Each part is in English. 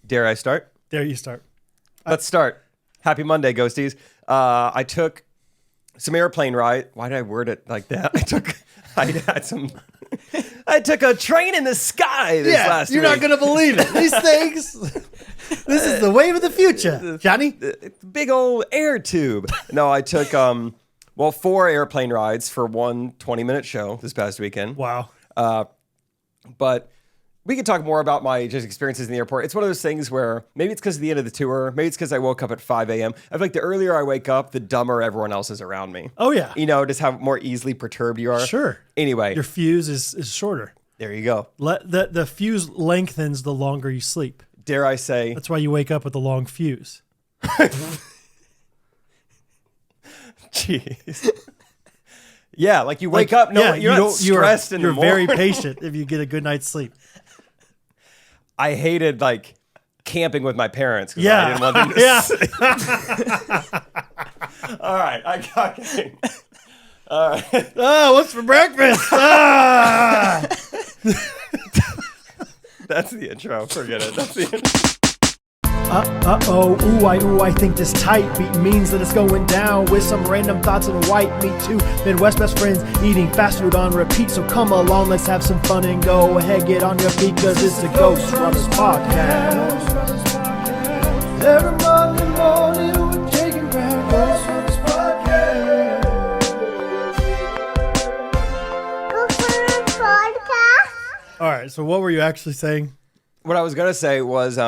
Dare I start? There you start. Let's start. Happy Monday, Ghosties. I took some airplane ride. Why did I word it like that? I took a train in the sky this last you're week. not going to believe it. These things. This is the wave of the future, Johnny. Big old air tube. No, I took 4 airplane rides for one 20-minute show this past weekend. Wow. But we could talk more about my just experiences in the airport. It's one of those things where maybe it's because of the end of the tour. Maybe it's because I woke up at 5 a.m. I feel like the earlier I wake up, the dumber everyone else is around me. Oh, yeah. You know, just how more easily perturbed you are. Sure. Anyway. Your fuse is shorter. There you go. The fuse lengthens the longer you sleep. Dare I say. That's why you wake up with a long fuse. Jeez. Yeah, like you wake up, you're not stressed in the morning. You're very patient if you get a good night's sleep. I hated like camping with my parents because I didn't want them to sleep. All right, I got it. All right. Oh, what's for breakfast? Ah! That's the intro. Forget it. That's the intro. I think this tight beat means that it's going down with some random thoughts and white meat too. Midwest best friends eating fast food on repeat. So come along, let's have some fun and go ahead, get on your feet, cause it's the Ghostrunners podcast. Every Monday morning we're taking back Ghostrunners podcast. Ghostrunners podcast. All right, so what were you actually saying? What I was gonna say was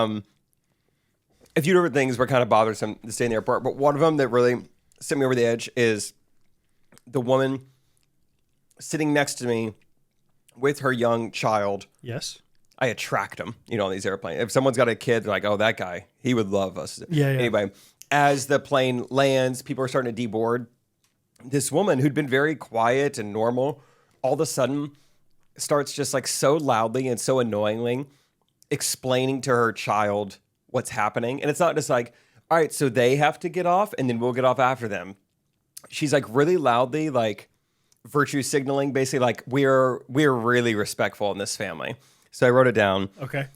a few different things were kind of bothersome to stay in the airport, but one of them that really sent me over the edge is the woman sitting next to me with her young child. Yes. I attract them, on these airplanes. If someone's got a kid, they're like, oh, that guy, he would love us. Yeah. Anyway, as the plane lands, people are starting to deboard. This woman who'd been very quiet and normal, all of a sudden starts just like so loudly and so annoyingly explaining to her child what's happening. And it's not just like, all right, so they have to get off and then we'll get off after them. She's like really loudly, like virtue signaling, basically like we're really respectful in this family. So I wrote it down. Okay.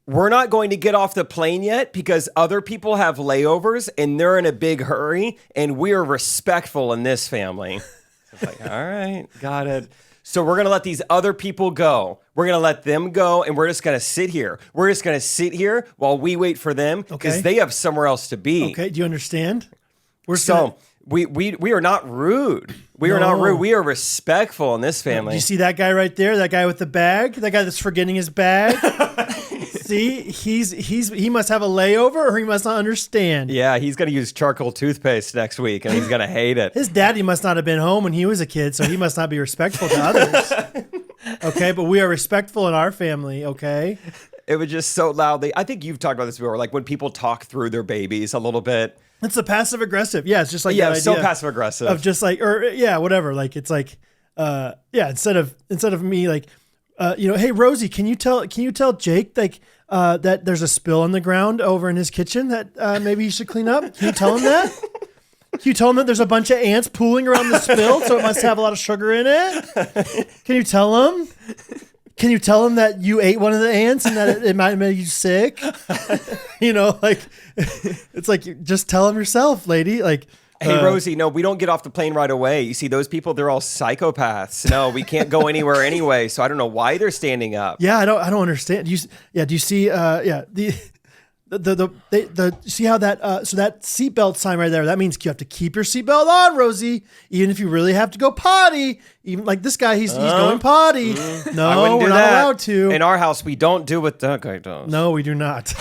We're not going to get off the plane yet because other people have layovers and they're in a big hurry and we're respectful in this family. So it's like, all right, got it. So we're going to let these other people go. We're going to let them go, and we're just going to sit here. We're just going to sit here while we wait for them because they have somewhere else to be. Okay, do you understand? We are not rude. We are not rude. We are respectful in this family. Do you see that guy right there? That guy with the bag? That guy that's forgetting his bag? See, he must have a layover or he must not understand. Yeah, he's going to use charcoal toothpaste next week and he's going to hate it. His daddy must not have been home when he was a kid, so he must not be respectful to others. Okay, but we are respectful in our family, okay? It was just so loudly. I think you've talked about this before, like when people talk through their babies a little bit. It's the passive aggressive. Yeah, it's just like that idea so passive aggressive. Of just like, or whatever. Like it's like, instead of me like, hey Rosie, can you tell Jake like that there's a spill on the ground over in his kitchen that maybe he should clean up? Can you tell him that? Can you tell him that there's a bunch of ants pooling around the spill, so it must have a lot of sugar in it? Can you tell him? Can you tell him that you ate one of the ants and that it might make you sick? Like it's like just tell him yourself, lady. Like, hey, Rosie, no, we don't get off the plane right away. You see, those people, they're all psychopaths. No, we can't go anywhere anyway. So I don't know why they're standing up. Yeah, I don't understand. Do you see? See how that so that seatbelt sign right there? That means you have to keep your seatbelt on, Rosie, even if you really have to go potty. Even like this guy, he's going potty. No, we're not allowed to. In our house, we don't do what that guy does. No, we do not.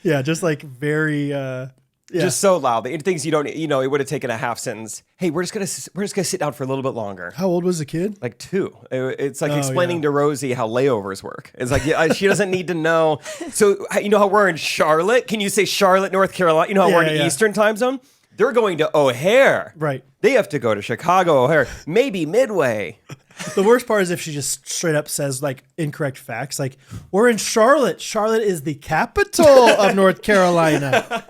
Yeah, just like very. Just so loud. The things you don't, it would have taken a half sentence. Hey, we're just gonna sit down for a little bit longer. How old was the kid? Like 2. It's like explaining to Rosie how layovers work. It's like she doesn't need to know. So how we're in Charlotte? Can you say Charlotte, North Carolina? You know how we're in Eastern time zone? They're going to O'Hare. Right. They have to go to Chicago, O'Hare, maybe Midway. The worst part is if she just straight up says like incorrect facts. Like, we're in Charlotte. Charlotte is the capital of North Carolina.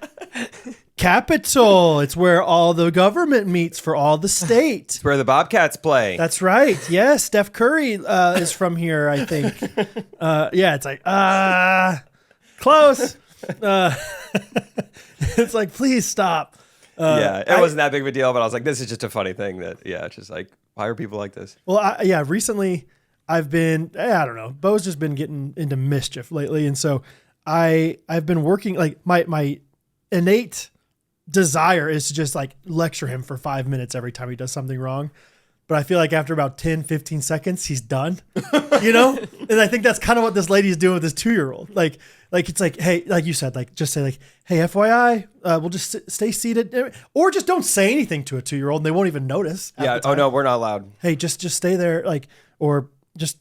Capitol. It's where all the government meets for all the state. It's where the Bobcats play. That's right. Yes, Steph Curry is from here, I think. Yeah, it's like, close. It's like, please stop. Yeah, it wasn't that big of a deal, but I was like, this is just a funny thing that, it's just like, why are people like this? Well, recently I've been, I don't know, Bo's just been getting into mischief lately. And so I've been working, like my innate desire is to just like lecture him for 5 minutes every time he does something wrong. But I feel like after about 10, 15 seconds, he's done, And I think that's kind of what this lady is doing with this 2-year-old. Like it's like, hey, like you said, like just say like, hey, FYI, we'll just stay seated, or just don't say anything to a 2-year-old and they won't even notice. Yeah. Oh no, we're not allowed. Hey, just stay there. Like, or just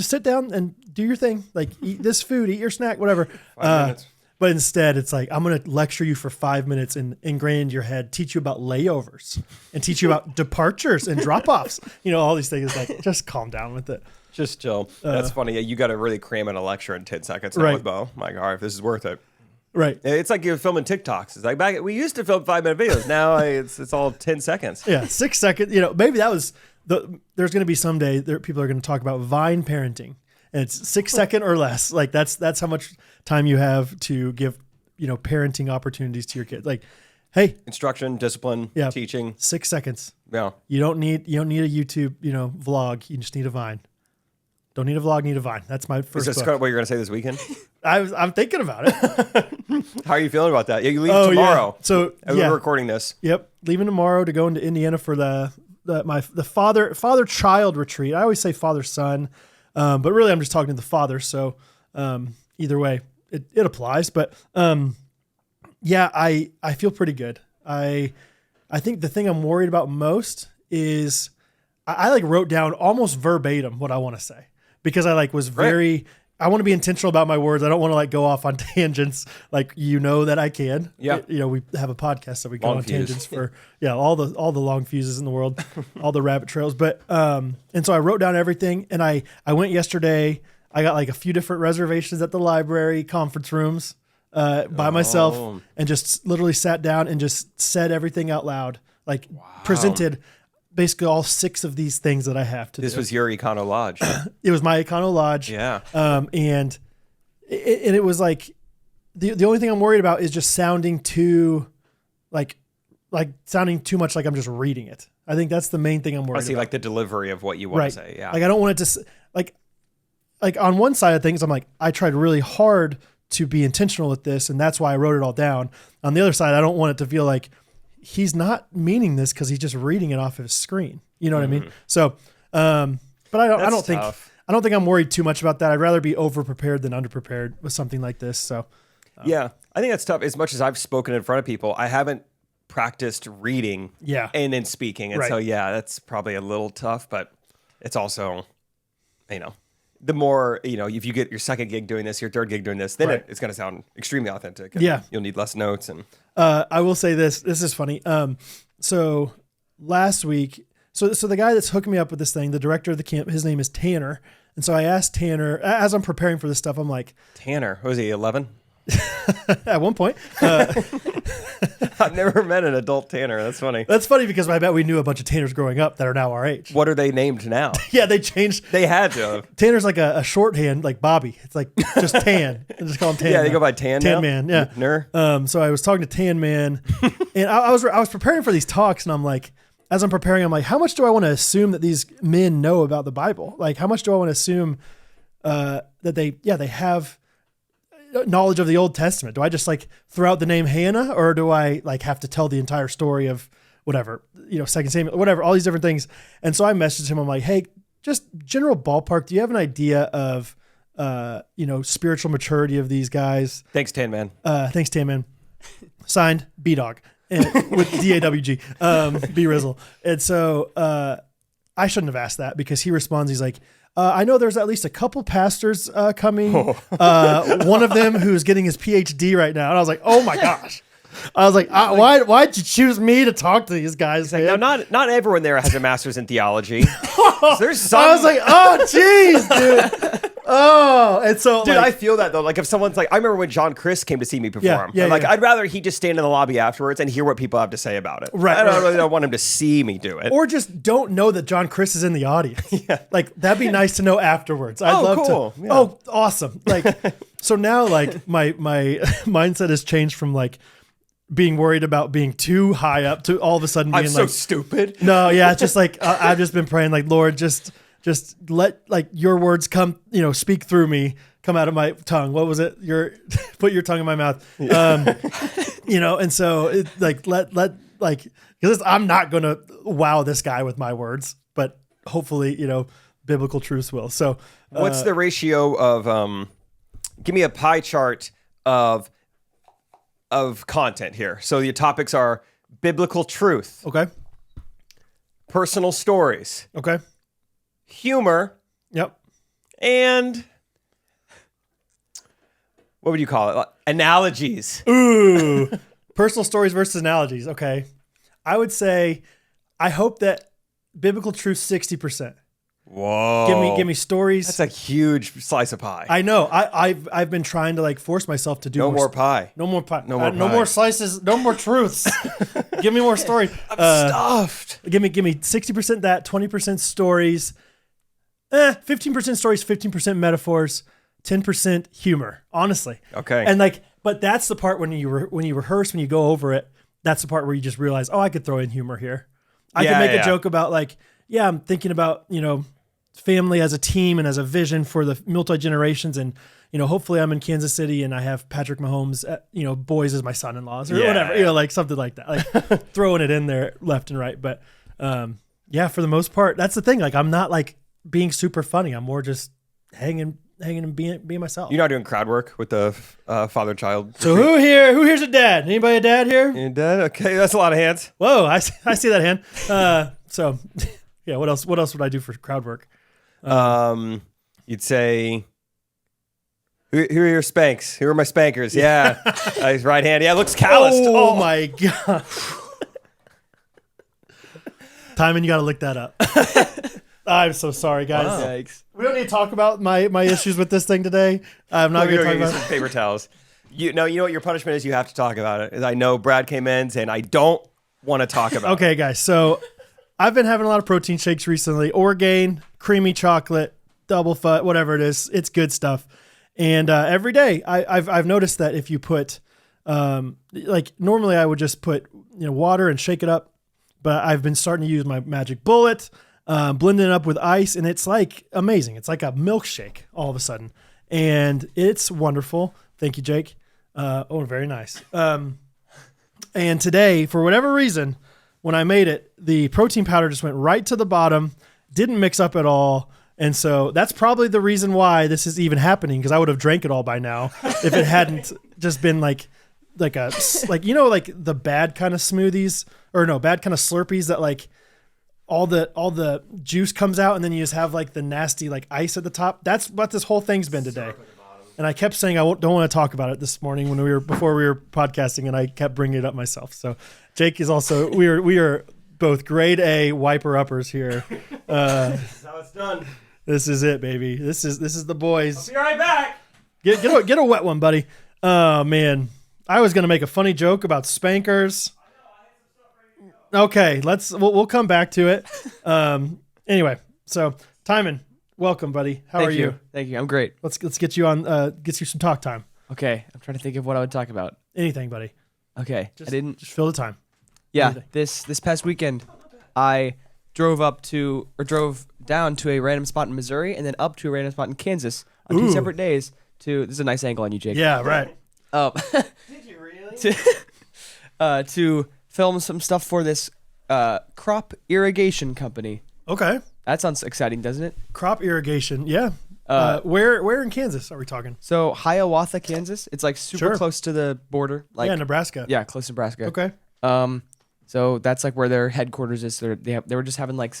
sit down and do your thing. Like eat this food, eat your snack, whatever. 5 minutes. But instead, it's like, I'm going to lecture you for 5 minutes and ingrain in your head, teach you about layovers and teach you about departures and drop-offs. All these things. Like, just calm down with it. Just chill. That's funny. Yeah, you got to really cram in a lecture in 10 seconds now Right. with Bo. My God, if this is worth it. Right. It's like you're filming TikToks. It's like we used to film 5-minute videos. Now it's all 10 seconds. Yeah, 6 seconds. Maybe that was there's going to be someday people are going to talk about Vine parenting. And it's 6 second or less. Like that's how much time you have to give, parenting opportunities to your kids. Like, hey, Instruction, discipline, teaching. 6 seconds. Yeah. You don't need a YouTube, vlog. You just need a Vine. Don't need a vlog, need a Vine. That's my first. Is that book. what you're going to say this weekend? I'm thinking about it. How are you feeling about that? Yeah, you leave tomorrow. Yeah. So we're recording this. Yep, leaving tomorrow to go into Indiana for the father child retreat. I always say father son. But really, I'm just talking to the father. So either way, it applies. But I feel pretty good. I think the thing I'm worried about most is I like wrote down almost verbatim what I want to say because I was very. I want to be intentional about my words. I don't want to go off on tangents like that I can. Yeah. We have a podcast that we go on tangents for all the long fuses in the world, all the rabbit trails. But and so I wrote down everything and I went yesterday. I got a few different reservations at the library, conference rooms by myself and just literally sat down and just said everything out loud. Presented basically all 6 of these things that I have to do. This was your Econo Lodge. It was my Econo Lodge. Yeah. And it was the only thing I'm worried about is just sounding too sounding too much like I'm just reading it. I think that's the main thing I'm worried about. The delivery of what you want to say. Yeah. I don't want it to on one side of things, I'm I tried really hard to be intentional with this and that's why I wrote it all down. On the other side, I don't want it to feel like he's not meaning this because he's just reading it off of his screen. You know what I mean? So, but I don't think I'm worried too much about that. I'd rather be over prepared than under prepared with something like this. So, yeah, I think that's tough. As much as I've spoken in front of people, I haven't practiced reading and then speaking. And so, that's probably a little tough, but it's also, the more, if you get your second gig doing this, your third gig doing this, then it's going to sound extremely authentic. Yeah. You'll need less notes. And I will say this is funny. So last week, so the guy that's hooking me up with this thing, the director of the camp, his name is Tanner. And so I asked Tanner, as I'm preparing for this stuff, I'm like, Tanner, was he 11? At one point. I've never met an adult Tanner. That's funny. That's funny because I bet we knew a bunch of Tanners growing up that are now our age. What are they named now? Yeah, they changed. They had to. Tanner's like a shorthand, like Bobby. It's just Tan. I just call him Tan. Yeah, they go by Tan Tan now? Man, yeah. Ner. So I was talking to Tan Man, and I was preparing for these talks, and I'm like, as I'm preparing, I'm like, how much do I want to assume that these men know about the Bible? Like, how much do I want to assume that they have knowledge of the Old Testament? Do I just throw out the name Hannah, or do I have to tell the entire story of whatever, 2 Samuel, whatever, all these different things? And so I messaged him. I'm like, hey, just general ballpark. Do you have an idea of, spiritual maturity of these guys? Thanks, Tan Man. Thanks, Tan Man. Signed, B-Dog. With D-A-W-G, B-Rizzle. And so I shouldn't have asked that because he responds, he's like, I know there's at least a couple pastors coming. One of them who's getting his PhD right now. And I was like, oh my gosh. I was like, why'd you choose me to talk to these guys? Like, no, not everyone there has a master's in theology. So there's some. I was like, oh, geez, dude. Oh, and so Dude, like, I feel that though. Like if someone's like, I remember when John Chris came to see me perform. Yeah, Like yeah. I'd rather he just stand in the lobby afterwards and hear what people have to say about it. Right, I don't right. really don't want him to see me do it. or just don't know that John Chris is in the audience. Like that'd be nice to know afterwards. I'd love cool. to. Yeah. Oh, awesome. Like so now like my mindset has changed from like being worried about being too high up to all of a sudden being I'm so like stupid. no, yeah, it's just like I've just been praying like Lord just let like your words come, speak through me, come out of my tongue. What was it? Put your tongue in my mouth. And so it, like let like because I'm not gonna wow this guy with my words, but hopefully biblical truths will. So What's the ratio of give me a pie chart of content here. So your topics are biblical truth, okay, personal stories, okay, humor, yep, and what would you call it? Analogies. ooh, personal stories versus analogies. Okay, I would say I hope that biblical truth 60%. Whoa. Give me stories. That's a huge slice of pie. I know. I've been trying to like force myself to do no more pie. No more pie. No more No pie. more slices. No more truths. Give me more stories. I'm stuffed. Give me 60% that, 20% stories, 15% stories, 15% metaphors, 10% humor. Honestly. Okay. And like, but that's the part when you rehearse, when you go over it. That's the part where you just realize, oh, I could throw in humor here. I could make a joke about like, yeah, I'm thinking about family as a team and as a vision for the multi-generations, and hopefully I'm in Kansas City and I have Patrick Mahomes boys as my son-in-laws or whatever, like something like that, like throwing it in there left and right. But for the most part, that's the thing, like I'm not like being super funny. I'm more just hanging and being myself. You're not doing crowd work with the father-child. So who here's a dad? Anybody a dad here? Your dad? Okay, that's a lot of hands. Whoa, I see that hand. So yeah, what else would I do for crowd work? You'd say, who are your spanks? Who are my spankers? Yeah. His right hand. Yeah, looks calloused. Oh my God. Timon, you got to look that up. I'm so sorry, guys. Wow. Yikes. We don't need to talk about my issues with this thing today. I'm not going to talk use about some paper towels. You know what your punishment is? You have to talk about it. I know Brad came in saying, I don't want to talk about it. Okay, guys. So I've been having a lot of protein shakes recently. Orgain, creamy chocolate, double fudge, whatever it is. It's good stuff. And every day I've noticed that if you put, like normally I would just put water and shake it up, but I've been starting to use my magic bullet, blending it up with ice, and it's like amazing. It's like a milkshake all of a sudden, and it's wonderful. Thank you, Jake. Very nice. And today, for whatever reason, when I made it, the protein powder just went right to the bottom, didn't mix up at all. And so that's probably the reason why this is even happening, because I would have drank it all by now if it hadn't just been like the bad kind of smoothies, or no, bad kind of Slurpees that like all the juice comes out and then you just have like the nasty like ice at the top. That's what this whole thing's been today. And I kept saying don't want to talk about it this morning before we were podcasting, and I kept bringing it up myself. So Jake is also we are both grade A wiper uppers here. This is how it's done. This is it, baby. This is the boys. Be right back. Get a wet one, buddy. Oh man, I was gonna make a funny joke about spankers. Okay, we'll come back to it. Anyway, so Timon, welcome, buddy. How are you? Thank you. I'm great. Let's get you on. Get you some talk time. Okay. I'm trying to think of what I would talk about. Anything, buddy. Okay. Just fill the time. Yeah. anything. This past weekend, I drove down to a random spot in Missouri and then up to a random spot in Kansas on two separate days. This is a nice angle on you, Jake. Yeah, right. Did you really? To film some stuff for this crop irrigation company. Okay. That sounds exciting, doesn't it? Crop irrigation. Yeah. Where in Kansas are we talking? So Hiawatha, Kansas. It's like super close to the border. Like Nebraska. Yeah, close to Nebraska. Okay. So that's like where their headquarters is. They were just having like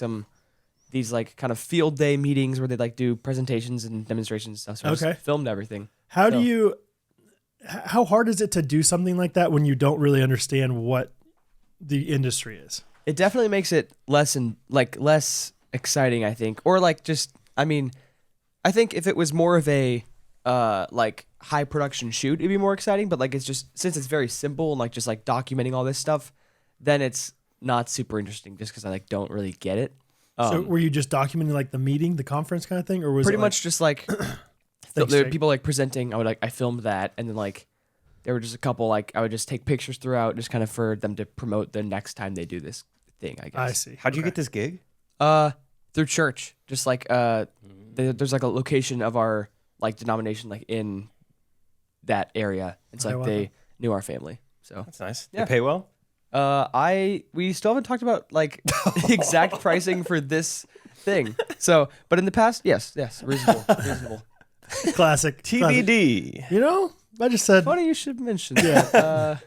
these like kind of field day meetings where they like do presentations and demonstrations and stuff. So I just filmed everything. How hard is it to do something like that when you don't really understand what the industry is? It definitely makes it less exciting, I think. Or like just, I I think if it was more of a like high production shoot, it'd be more exciting. But like it's just since it's very simple and like just like documenting all this stuff, then it's not super interesting just because I like don't really get it. So were you just documenting like the meeting, the conference kind of thing, or was pretty it much just like there were people like presenting. I filmed that, and then like there were just a couple like I would just take pictures throughout, just kind of for them to promote the next time they do this thing. I guess. I see. How'd you get this gig? Through church, just like there's like a location of our like denomination like in that area. It's like they knew our family, so That's nice. Yeah. They pay well. We still haven't talked about like the exact pricing for this thing. So, but in the past, yes, reasonable. Classic. TBD. You know, I just said. Funny you should mention. Yeah.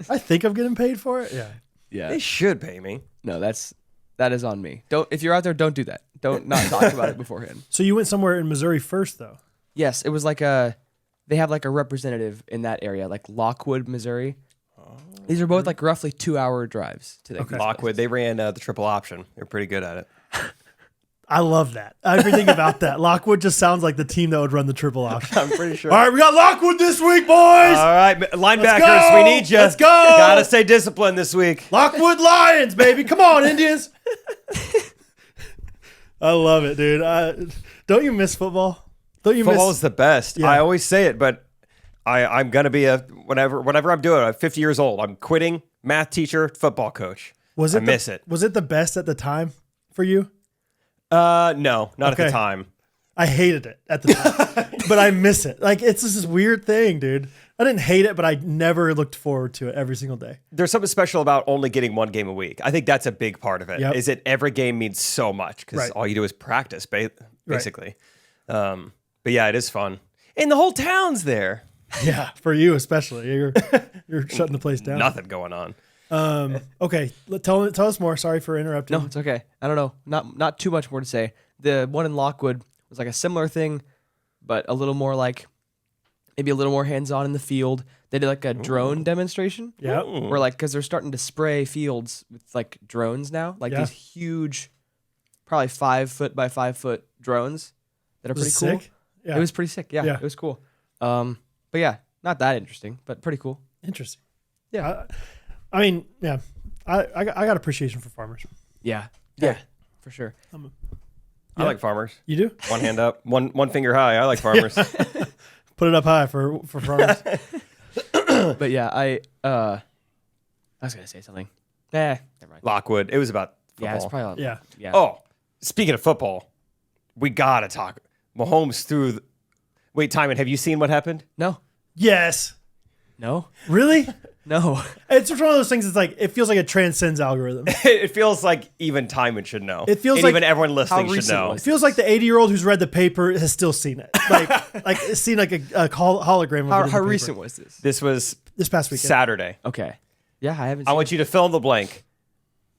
I think I'm getting paid for it. Yeah. Yeah. They should pay me. No, that is on me. If you're out there, don't do that. Don't not talk about it beforehand. So you went somewhere in Missouri first, though. Yes, it was like they have like a representative in that area, like Lockwood, Missouri. These are both like roughly 2-hour drives to Okay. Lockwood, they ran the triple option. They're pretty good at it. I love that. Everything about that. Lockwood just sounds like the team that would run the triple option. I'm pretty sure. All right, we got Lockwood this week, boys. All right, linebackers, go! we need you. Let's go! Gotta stay disciplined this week. Lockwood Lions, baby. Come on, Indians. I love it, dude. Don't you miss football? Don't you Football miss is the best. Yeah. I always say it, but I'm gonna be whatever I'm doing. I'm 50 years old. I'm quitting math teacher, football coach. I miss it. Was it the best at the time for you? No, not at Okay. the time. I hated it at the time, but I miss it. Like it's just this weird thing, dude. I didn't hate it, but I never looked forward to it every single day. There's something special about only getting one game a week. I think that's a big part of it. Yep. Is that every game means so much because Right. all you do is practice, basically. But yeah, it is fun, and the whole town's there. Yeah, for you especially. You're shutting the place down. Nothing going on. Okay, tell us more. Sorry for interrupting. No, it's okay. I don't know. Not too much more to say. The one in Lockwood was like a similar thing, but a little more like maybe a little more hands-on in the field. They did like a drone demonstration. Yeah. Where like because they're starting to spray fields with like drones now, like Yeah. these huge, probably 5 foot by 5 foot drones that are Was pretty it cool. sick? Yeah. It was pretty sick. Yeah, Yeah. it was cool. But yeah, not that interesting, but pretty cool. Interesting. Yeah. I mean, yeah. I got appreciation for farmers. Yeah, for sure. I like farmers. You do? One hand up, one finger high. I like farmers. Put it up high for farmers. But yeah, I was gonna say something. Never mind. Lockwood. It was about football. Yeah, it's probably Yeah. Oh, speaking of football, we gotta talk. Mahomes threw. Wait, Timon, have you seen what happened? No, Yes. Really? no. It's just one of those things. It's like it feels like it transcends algorithm. It feels like even Timon should know. It feels and like- even everyone listening How should recent know. was It feels like the 80-year-old who's read the paper has still seen it. Like seen like a hologram. Of it How in the paper. recent was this? This was This past weekend. Saturday. Okay. Yeah, I haven't. I Seen want you to fill in the blank.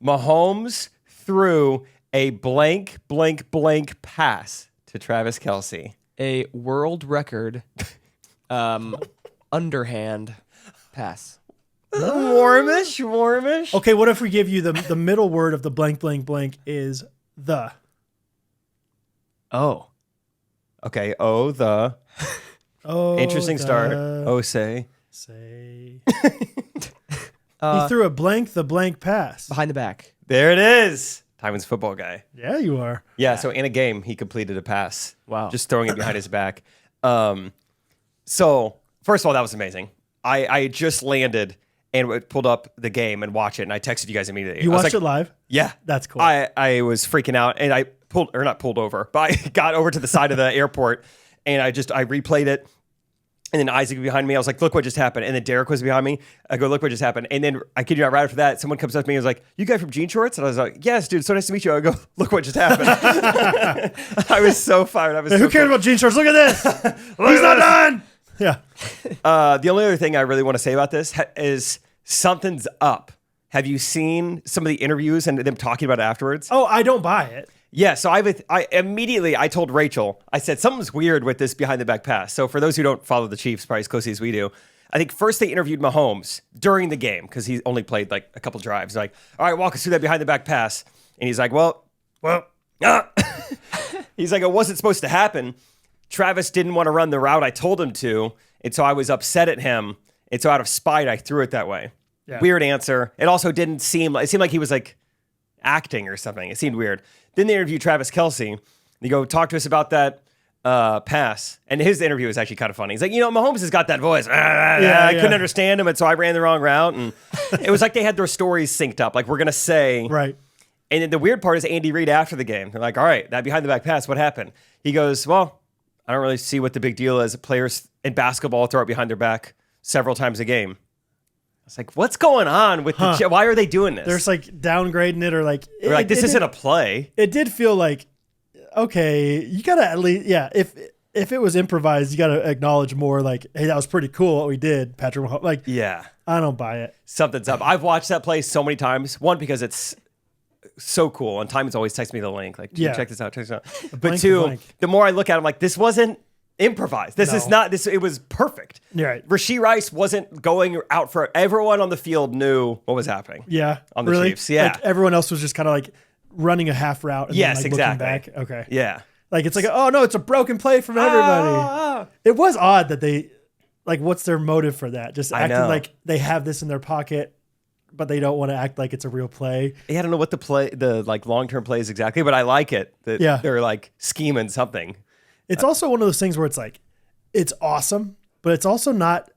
Mahomes threw a blank pass to Travis Kelce. a world record underhand pass. Warmish. Okay, what if we give you the middle word of the blank is the? Oh, Okay. Oh, the Oh, interesting start. the- Oh, say. Say. Uh, He threw a blank pass. behind the back. There it is. Timon's football guy. Yeah, you are. Yeah. So in a game, he completed a pass. Wow. Just throwing it behind his back. So first of all, that was amazing. I had just landed and pulled up the game and watched it, and I texted you guys immediately. You I was watched like, it live? Yeah. That's cool. I was freaking out, and I not pulled over, but I got over to the side of the airport, and I replayed it. And then Isaac was behind me. I was like, look what just happened. And then Derek was behind me. I go, look what just happened. And then I kid you not, right after that, someone comes up to me and was like, you guy from Jean Shorts? And I was like, yes, dude, so nice to meet you. I go, look what just happened. I was so fired. I was Hey, so who cares about jean shorts? Look at this. He's not done. Yeah. The only other thing I really want to say about this is something's up. Have you seen some of the interviews and them talking about it afterwards? Oh, I don't buy it. Yeah, so I immediately told Rachel, I said something's weird with this behind the back pass. So for those who don't follow the Chiefs probably as closely as we do, I think first they interviewed Mahomes during the game because he only played like a couple drives. Like, all right, walk us through that behind the back pass, and he's like, well, he's like, it wasn't supposed to happen. Travis didn't want to run the route I told him to, and so I was upset at him, and so out of spite, I threw it that way. Yeah. Weird answer. It also didn't seem, it seemed like he was like acting or something. It seemed weird. Then they interviewed Travis Kelce. They go, talk to us about that pass. And his interview was actually kind of funny. He's like, Mahomes has got that voice. I couldn't understand him, and so I ran the wrong route. And it was like they had their stories synced up. Like, we're going to say. Right. And then the weird part is Andy Reid after the game. They're like, all right, that behind the back pass, what happened? He goes, well, I don't really see what the big deal is. Players in basketball throw it behind their back several times a game. It's like, what's going on with why are they doing this? There's like downgrading it or like... this isn't a play. It did feel like, okay, you got to at least... Yeah, if it was improvised, you got to acknowledge more like, hey, that was pretty cool what we did, Patrick Mahomes. Like, yeah. I don't buy it. Something's up. I've watched that play so many times. One, because it's so cool. And Timon's always texts me the link. Like, check this out, check this out. But two, the more I look at it, I'm like, this wasn't improvised. This is not this. It was perfect. You're right. Rashee Rice wasn't going out for everyone on the field knew what was happening. Yeah. On the Chiefs. Yeah. Like everyone else was just kind of like running a half route. And yes, then, like, exactly. looking back. Okay. Yeah. Like it's like, oh no, it's a broken play from everybody. It was odd that they, like, what's their motive for that? Just acting like they have this in their pocket, but they don't want to act like it's a real play. Yeah, I don't know what the like long-term play is exactly, but I like it that they're like scheming something. It's also one of those things where it's like, it's awesome, but it's also not.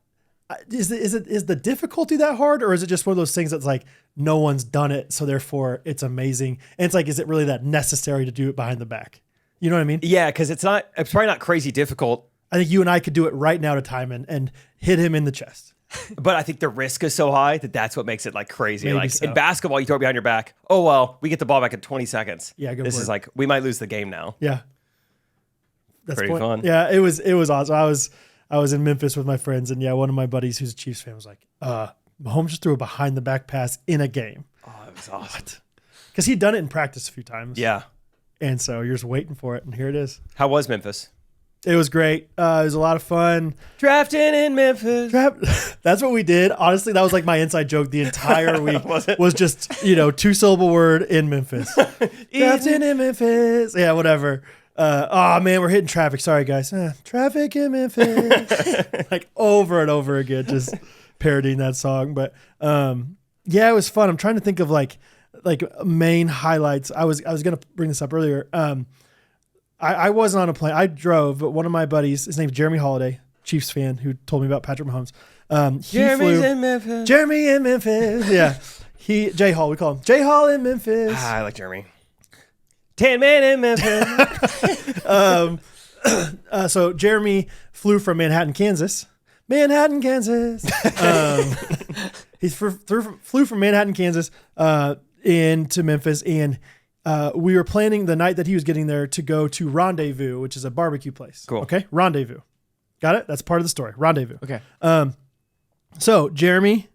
Is the difficulty that hard, or is it just one of those things that's like no one's done it, so therefore it's amazing? And it's like, is it really that necessary to do it behind the back? You know what I mean? Yeah, because it's probably not crazy difficult. I think you and I could do it right now to Timon and hit him in the chest. But I think the risk is so high that's what makes it like crazy. Maybe like so. in basketball, you throw it behind your back. Oh well, we get the ball back in 20 seconds. Yeah, this is like we might lose the game now. Yeah. That's pretty fun. Yeah, it was awesome. I was in Memphis with my friends, and one of my buddies who's a Chiefs fan was like, Mahomes just threw a behind the back pass in a game. Oh, it was awesome. Because he'd done it in practice a few times. Yeah. And so you're just waiting for it, and here it is. How was Memphis? It was great. It was a lot of fun. Drafting in Memphis. That's what we did. Honestly, that was like my inside joke the entire week. was just, 2-syllable word in Memphis. Drafting in Memphis. Yeah, whatever. Oh man, we're hitting traffic. Sorry guys. Traffic in Memphis. Like over and over again, just parodying that song. But it was fun. I'm trying to think of like main highlights. I was gonna bring this up earlier. I wasn't on a plane. I drove, but one of my buddies, his name's Jeremy Holiday, Chiefs fan, who told me about Patrick Mahomes. In Memphis. Jeremy in Memphis. Yeah. J Hall, we call him J Hall in Memphis. I like Jeremy. 10 man in Memphis. So Jeremy flew from Manhattan, Kansas. He flew from Manhattan, Kansas, into Memphis, and we were planning the night that he was getting there to go to Rendezvous, which is a barbecue place. Cool. Okay, Rendezvous. Got it? That's part of the story. Rendezvous. Okay. So Jeremy,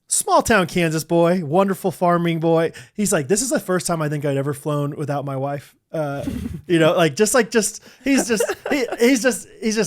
small town Kansas boy, wonderful farming boy. He's like, this is the first time I think I'd ever flown without my wife. He's just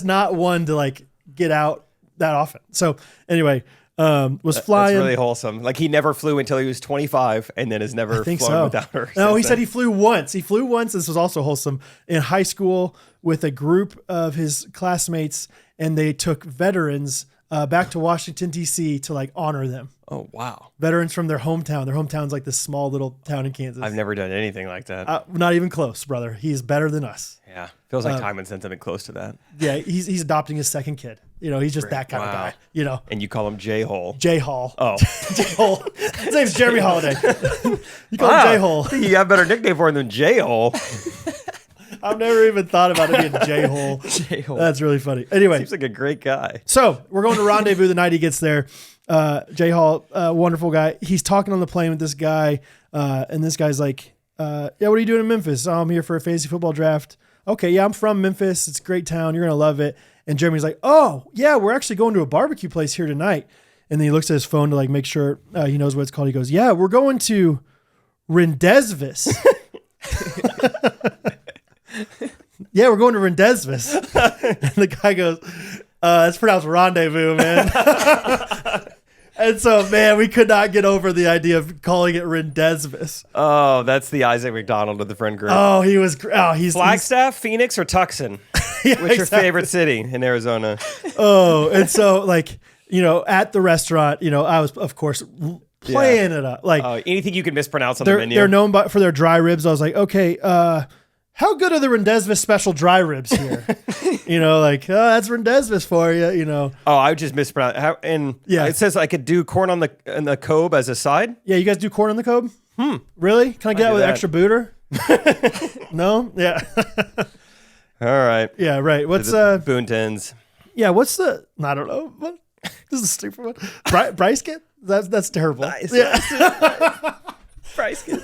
not one to like get out that often. So anyway, was flying. That's really wholesome. Like he never flew until he was 25 and then has never flown without her. No, he said he flew once. This was also wholesome in high school with a group of his classmates, and they took veterans back to Washington, D.C. to like honor them. Oh, wow. Veterans from their hometown. Their hometown's like this small little town in Kansas. I've never done anything like that. Not even close, brother. He's better than us. Yeah. Feels like Timon's done something close to that. Yeah, he's adopting his second kid. He's just that kind of guy. And you call him J-Hole. J-Hole. Oh. J-Hole. His name's Jeremy Holiday. You call him J-Hole. You got a better nickname for him than J-Hole. I've never even thought about it being J-Hole. J-Hole. That's really funny. Anyway. Seems like a great guy. So we're going to Rendezvous the night he gets there. J-Hall, wonderful guy. He's talking on the plane with this guy, and this guy's like, what are you doing in Memphis? Oh, I'm here for a fantasy football draft. Okay, yeah, I'm from Memphis. It's a great town. You're going to love it. And Jeremy's like, oh, yeah, we're actually going to a barbecue place here tonight. And then he looks at his phone to like make sure he knows what it's called. He goes, yeah, we're going to Rendezvous. Yeah, we're going to Rendezvous. And the guy goes, it's pronounced rendezvous, man. And so, man, we could not get over the idea of calling it Rendezvous. Oh, that's the Isaac McDonald of the friend group. Oh, he's Flagstaff, Phoenix, or Tucson? What's your favorite city in Arizona? Oh, and so like, at the restaurant, I was of course playing it up. Like anything you can mispronounce on the menu. They're known for their dry ribs. I was like, okay, how good are the Rendezvous special dry ribs here? That's Rendezvous for you. Oh, I would just mispronounce. It says I could do corn on the cob as a side. Yeah, you guys do corn on the cob? Really? Can I get that with extra booter? No? Yeah. All right. Yeah, right. What's Boontons? Yeah, what's the? I don't know. What? This is a stupid one. Brisket? That's terrible. Nice. Yeah. Brisket.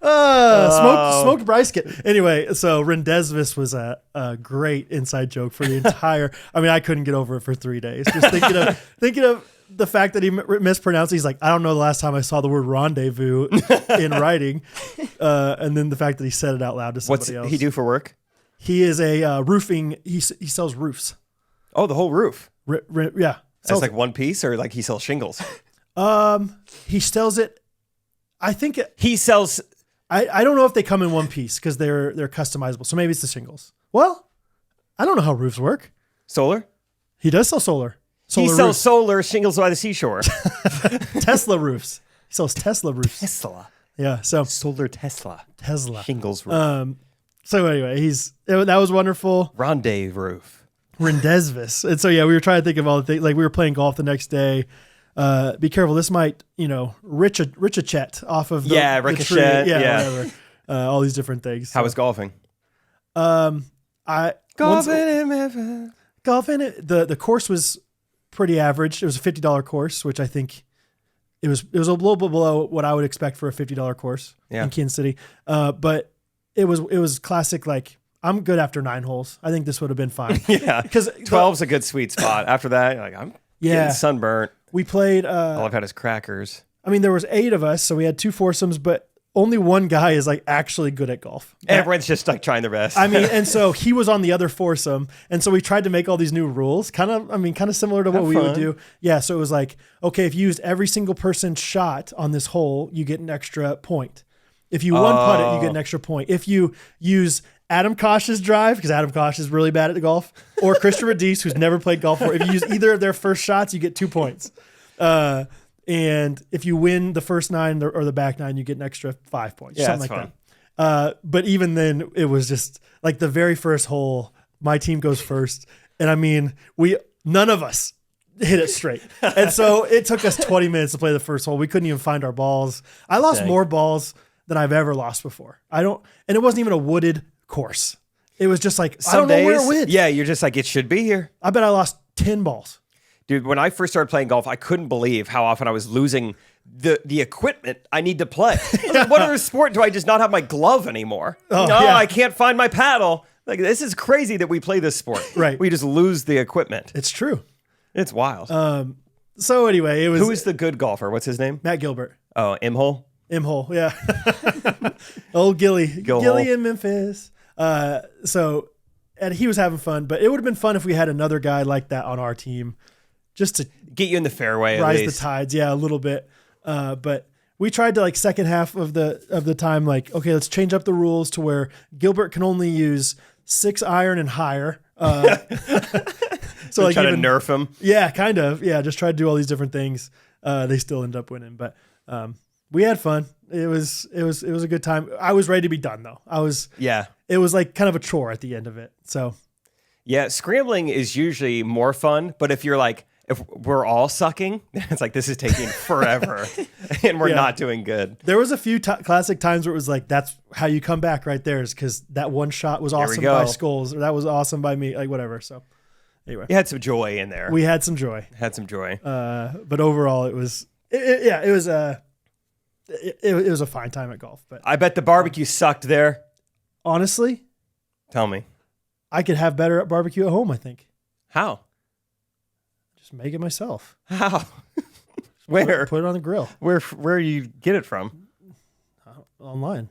Smoked brisket. Anyway, so Rendezvous was a great inside joke for the entire. I mean, I couldn't get over it for 3 days. Just thinking of the fact that he mispronounced. He's like, I don't know the last time I saw the word rendezvous in writing, and then the fact that he said it out loud to somebody else. What's he do for work? He is a roofing. He sells roofs. Oh, the whole roof. Yeah. That's like one piece, or like he sells shingles. He sells it. I think he sells. I don't know if they come in one piece because they're customizable. So maybe it's the shingles. Well, I don't know how roofs work. Solar? He does sell solar. He sells solar shingles by the seashore. Tesla roofs. He sells Tesla roofs. Tesla. Yeah. So solar Tesla shingles roof. So anyway, that was wonderful. Rendezvous roof. Rendezvous. And so, yeah, we were trying to think of all the things. Like we were playing golf the next day. Be careful. This might, ricochet off of the ricochet. The tree. Yeah. Whatever. All these different things. How was golfing? Golfing in Memphis. The course was pretty average. It was a $50 course, which I think it was a little bit below what I would expect for a $50 course in Kansas City. But it was classic. Like, I'm good after 9 holes. I think this would have been fine. Yeah, because 12's a good sweet spot. After that, like I'm getting sunburnt. We played. All I've had is crackers. I mean, there was 8 of us, so we had 2 foursomes, but only one guy is like actually good at golf. Everyone's just like trying their best. I mean, and so he was on the other foursome, and so we tried to make all these new rules, kind of similar to what we would do. Yeah, so it was like, okay, if you used every single person's shot on this hole, you get an extra point. If you one putt it, you get an extra point. If you use Adam Kosh's drive, because Adam Kosh is really bad at the golf, or Christian Radice, who's never played golf before, if you use either of their first shots, you get 2 points. And if you win the first 9 or the back 9, you get an extra 5 points. Yeah, something like that. But even then, it was just like the very first hole, my team goes first. And I mean, none of us hit it straight. And so it took us 20 minutes to play the first hole. We couldn't even find our balls. I lost more balls than I've ever lost before. And it wasn't even a wooded course. It was just like, I don't know where it went. Yeah, you're just like, it should be here. I bet I lost 10 balls. Dude, when I first started playing golf, I couldn't believe how often I was losing the equipment I need to play. I was like, what other sport do I just not have my glove anymore? I can't find my paddle. Like, this is crazy that we play this sport. Right. We just lose the equipment. It's true. It's wild. So anyway, it was... Who is the good golfer? What's his name? Matt Gilbert. Oh, M-hole? M-hole, yeah. Old Gilly in Memphis. And he was having fun, but it would have been fun if we had another guy like that on our team. Just to get you in the fairway, rise the tides, a little bit. But we tried to second half of the time, okay, let's change up the rules to where Gilbert can only use 6 iron and higher. So try to nerf him. Yeah, kind of. Yeah, just try to do all these different things. They still end up winning, but we had fun. It was a good time. I was ready to be done though. It was like kind of a chore at the end of it. So yeah, scrambling is usually more fun, but if we're all sucking, it's like, this is taking forever and we're not doing good. There was a few classic times where it was like, that's how you come back right there, is because that one shot was awesome by Scholes, or that was awesome by me, like whatever. So anyway. You had some joy in there. We had some joy. But overall, it was a fine time at golf. But I bet the barbecue sucked there. Honestly. Tell me. I could have better at barbecue at home, I think. How? Just make it myself. How? Where? Put it on the grill. Where you get it from? Online.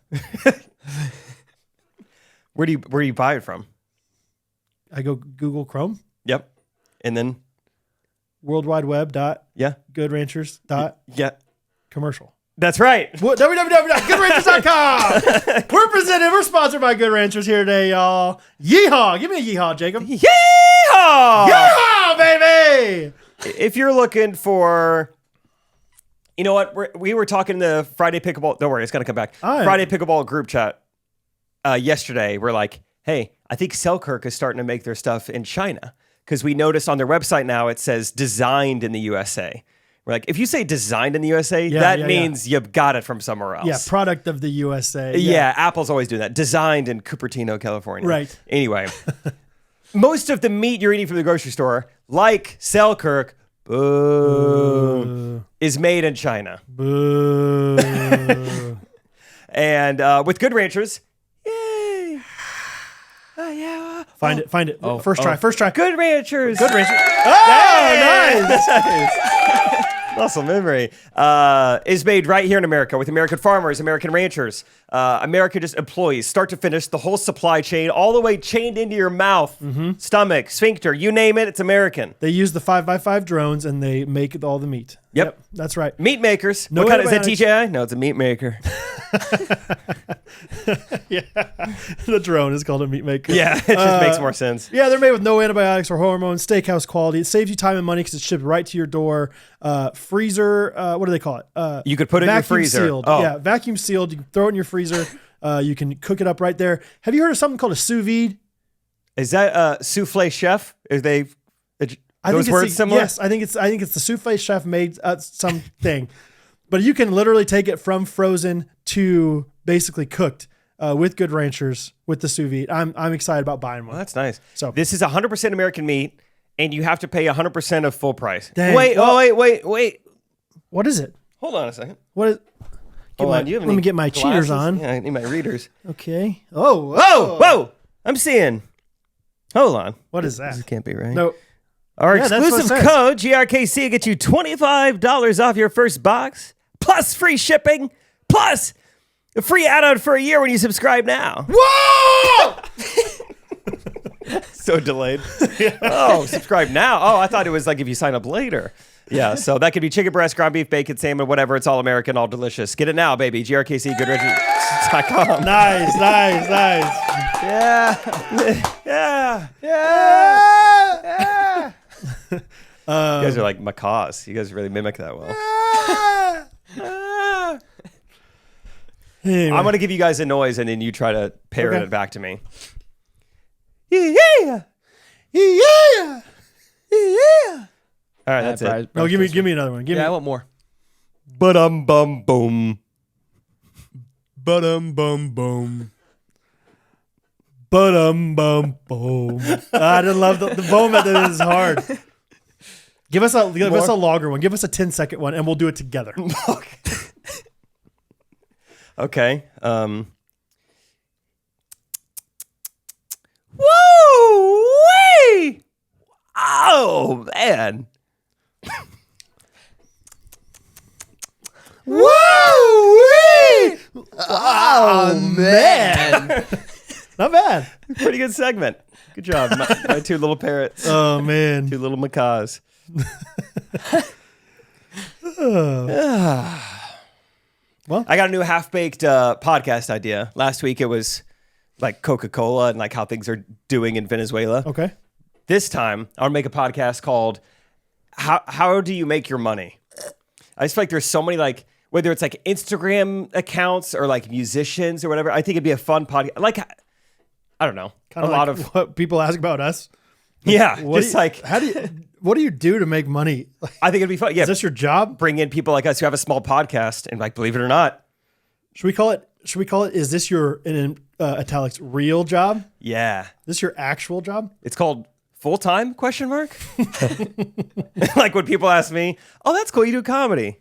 Where do you buy it from? I go Google Chrome. Yep. And then World Wide Web. Yeah. Good Ranchers. Yeah. Commercial. That's right. www.goodranchers.com. We're sponsored by Good Ranchers here today, y'all. Yeehaw. Give me a yeehaw, Jacob. Yeehaw! Yeehaw, baby. If you're looking for, you know what, we were talking in the Friday Pickleball. Don't worry, it's gonna come back. Friday Pickleball group chat yesterday. We're like, hey, I think Selkirk is starting to make their stuff in China because we noticed on their website now it says designed in the USA. We're like, if you say designed in the USA, that means you got it from somewhere else. Yeah, product of the USA. Yeah, Apple's always doing that. Designed in Cupertino, California. Right. Anyway, most of the meat you're eating from the grocery store, like Selkirk, is made in China. Boo. And with Good Ranchers, yay! Find it. First try. Good Ranchers. Good Ranchers. Oh, nice. Muscle memory is made right here in America with American farmers, American ranchers, American just employees, start to finish, the whole supply chain, all the way chained into your mouth, stomach, sphincter, you name it, it's American. They use the 5x5 drones and they make all the meat. Yep. That's right. Meat makers. No what kind is that, antibiotics. TJI? No, it's a meat maker. Yeah. The drone is called a meat maker. Yeah, it just makes more sense. Yeah, they're made with no antibiotics or hormones, steakhouse quality. It saves you time and money because it's shipped right to your door. Freezer, what do they call it? You could put it in your vacuum freezer. Sealed. Oh. Yeah, vacuum sealed. You can throw it in your freezer. You can cook it up right there. Have you heard of something called a sous vide? Is that souffle chef? Is they I those think words it's similar? Yes, I think it's the souffle chef made something, but you can literally take it from frozen to basically cooked with Good Ranchers with the sous vide. I'm excited about buying one. Well, that's nice. So- this is 100% American meat, and you have to pay 100% of full price. Dang. Wait, wait. What is it? Hold on a second. What is? Hold on. You have Let any me get my cheaters glasses? on. Yeah, I need my readers. Okay. Oh. Whoa! I'm seeing. Hold on. What is that? This can't be right. No. Our Yeah, that's what it exclusive says. code, GRKC, gets you $25 off your first box, plus free shipping, plus a free add-on for a year when you subscribe now. Whoa! So delayed. Oh, subscribe now. Oh, I thought it was like if you sign up later. Yeah, so that could be chicken breast, ground beef, bacon, salmon, whatever. It's all American, all delicious. Get it now, baby. GRKC, GoodRanchers.com. Nice. Yeah. You guys are like macaws. You guys really mimic that well. Anyway. I'm going to give you guys a noise, and then you try to parrot Okay. it back to me. Yeah. All right, that's it. No, give me another one. I want more. Ba-dum bum boom. Ba-dum bum boom. Ba-dum bum boom. I didn't love the boom method is hard. Give us a longer one. Give us a 10-second one, and we'll do it together. Okay. Woo-wee! Oh, man. Woo-wee! Oh, man. Not bad. Pretty good segment. Good job. My two little parrots. Oh, man. Two little macaws. Well, I got a new half-baked podcast idea. Last week it was like Coca-Cola and like how things are doing in Venezuela. okay. This time I'll make a podcast called How Do You Make Your Money? I just feel like there's so many like whether it's like Instagram accounts or like musicians or whatever. I think it'd be a fun podcast. Like I don't know. Kind a lot of what people ask about us. yeah, What just do you- like what do you do to make money? I think it'd be fun. Yeah, Is this your job? bring in people like us who have a small podcast and like believe it or not. Should we call it? Is this your in italics real job? Yeah. Is this your actual job? It's called full-time question mark? Like when people ask me, "Oh, that's cool, you do comedy."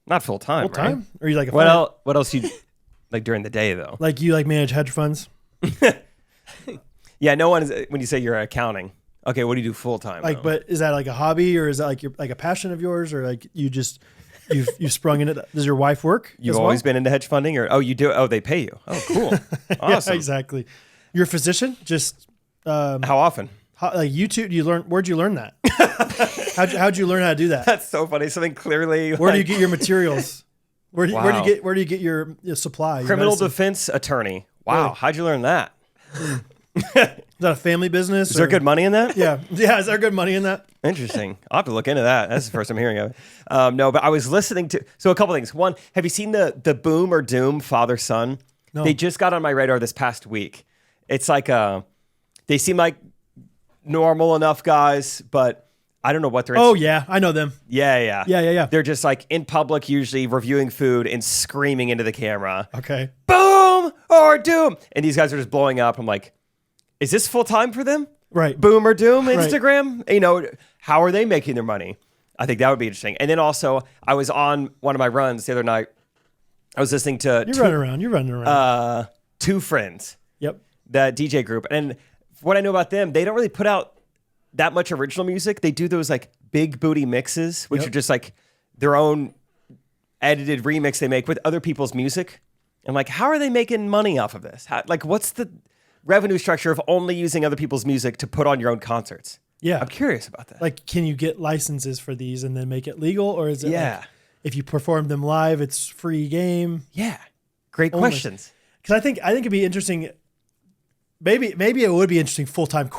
Not full-time, Full time? right? Or you like a What else you like during the day though? like you like manage hedge funds? Yeah, no one is when you say you're accounting. Okay, what do you do full-time? Like, though? but is that like a hobby or is that like a passion of yours or like you just you've sprung in it? Does your wife work? You've as well? always been into hedge funding or you do they pay you. Oh, cool. Yeah, Awesome. exactly. You're a physician? Just How often? like YouTube, where'd you learn that? how'd you learn how to do that? That's so funny. Something clearly Where do you get your materials? Where do Wow. you get your supply? Your Criminal medicine? defense attorney. Wow. Really? How'd you learn that? Is that a family business? Is there good money in that? Yeah. Is there good money in that? Interesting. I'll have to look into that. That's the first I'm hearing of it. No, but I was listening to, so a couple things. One, have you seen the Boom or Doom father-son? No. They just got on my radar this past week. It's like, they seem like normal enough guys, but I don't know what they're. Oh yeah, I know them. Yeah. Yeah. They're just like in public, usually reviewing food and screaming into the camera. Okay. Boom or Doom. And these guys are just blowing up. I'm like, is this full time for them? Right. Boom or Doom Instagram? You know, how are they making their money? I think that would be interesting. And then also, I was on one of my runs the other night. I was listening to You're running around. Two Friends, Yep. that DJ group. And what I know about them, they don't really put out that much original music. They do those like big booty mixes, which Yep. are just like their own edited remix they make with other people's music. And like, how are they making money off of this? Like, what's the revenue structure of only using other people's music to put on your own concerts? Yeah. I'm curious about that. Like, can you get licenses for these and then make it legal, or is it like, if you perform them live, it's free game? Yeah. Great Only. questions. Because I think it'd be interesting. Maybe it would be interesting full-time ?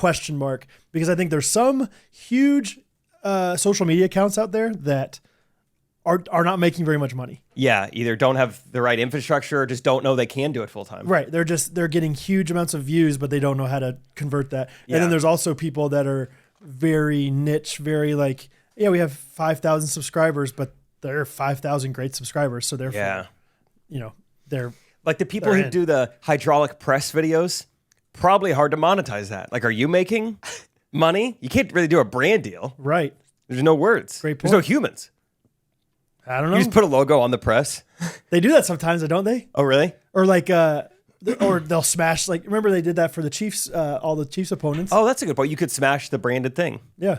Because I think there's some huge social media accounts out there that are not making very much money. Yeah. Either don't have the right infrastructure or just don't know they can do it full time. Right. They're getting huge amounts of views, but they don't know how to convert that. Yeah. And then there's also people that are very niche, very like, yeah, we have 5,000 subscribers, but there are 5,000 great subscribers. So therefore, they're Like the people They're who in. do the hydraulic press videos, probably hard to monetize that. Like, are you making money? You can't really do a brand deal. right. There's no words. Great There's no point. humans. I don't You know. just put a logo on the press. They do that sometimes, don't they? Oh, really? Or like, or they'll smash. Like, remember they did that for the Chiefs, all the Chiefs opponents. Oh, that's a good point. You could smash the branded thing. Yeah.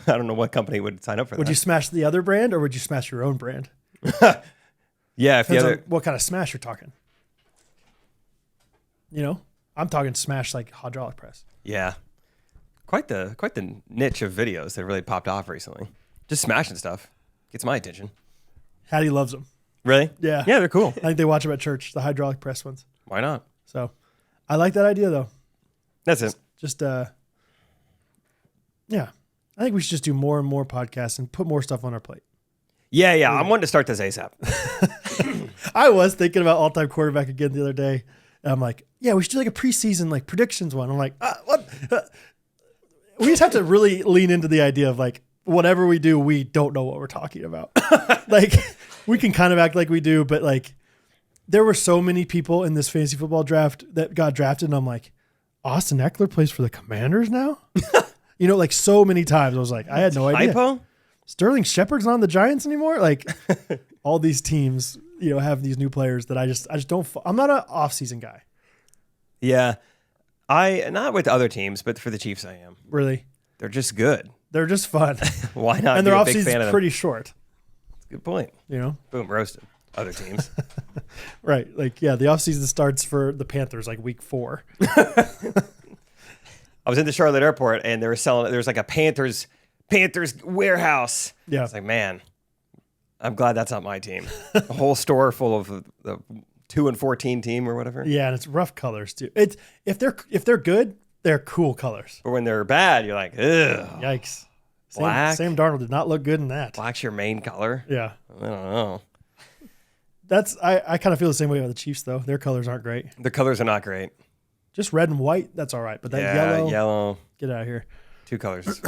I don't know what company would sign up for Would that. you smash the other brand, or would you smash your own brand? Yeah, if the Depends other. on what kind of smash you're talking. I'm talking smash like hydraulic press. Yeah. Quite the niche of videos that really popped off recently. Just smashing stuff. Gets my attention. Hattie loves them. Really? Yeah. Yeah, they're cool. I think they watch them at church, the hydraulic press ones. Why not? So I like that idea though. That's it. Just yeah. I think we should just do more and more podcasts and put more stuff on our plate. Yeah. I'm wanting to start this ASAP. I was thinking about all-time quarterback again the other day. And I'm like, yeah, we should do like a preseason like predictions one. I'm like, what? We just have to really lean into the idea of like, whatever we do, we don't know what we're talking about. Like, we can kind of act like we do, but like, there were so many people in this fantasy football draft that got drafted, and I'm like, Austin Eckler plays for the Commanders now? Like so many times I was like, I had no idea. Typo? Sterling Shepard's not on the Giants anymore? Like, all these teams, have these new players that I just don't, I'm not an off-season guy. Yeah. Not with other teams, but for the Chiefs I am. Really. They're just good. They're just fun. Why not And be their a big fan of off-season's them? pretty short, Good point. Boom, roasted. Other teams. Right. Like, yeah, the offseason starts for the Panthers like week 4. I was in the Charlotte airport and they were selling, there was like a Panthers warehouse. Yeah. I was like, man, I'm glad that's not my team. A whole store full of the 2-14 team or whatever. Yeah, and it's rough colors too. It's if they're good, they're cool colors. But when they're bad, you're like, ugh. Yikes. Black. Sam Darnold did not look good in that. Black's your main color? Yeah. I don't know. I kind of feel the same way about the Chiefs though. Their colors aren't great. The colors are not great. Just red and white, that's all right. But that yellow. get out of here. 2 colors.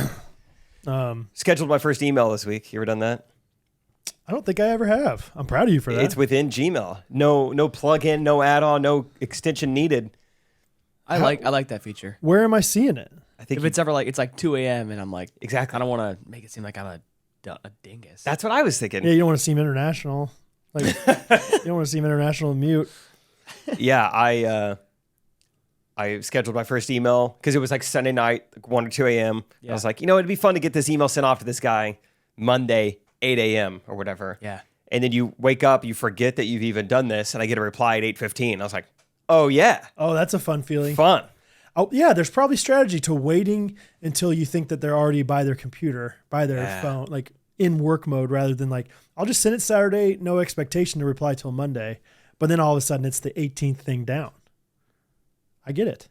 Um, Scheduled my first email this week. You ever done that? I don't think I ever have. I'm proud of you for that. It's within Gmail. No plug-in, no add-on, no extension needed. I like that feature. Where am I seeing it? I think If it's ever like it's like 2 a.m. and I'm like, exactly. I don't want to make it seem like I'm a dingus. That's what I was thinking. Yeah, you don't want to seem international. Like, you don't want to seem international and mute. Yeah, I scheduled my first email because it was like Sunday night, like 1 or 2 a.m. Yeah. I was like, it'd be fun to get this email sent off to this guy Monday, 8 a.m. or whatever. Yeah. And then you wake up, you forget that you've even done this, and I get a reply at 8:15. I was like, oh, yeah, Oh, that's a fun feeling. fun. Oh, yeah, there's probably strategy to waiting until you think that they're already by their computer, by their phone. Like, in work mode rather than like, I'll just send it Saturday, no expectation to reply till Monday. But then all of a sudden it's the 18th thing down. I get it.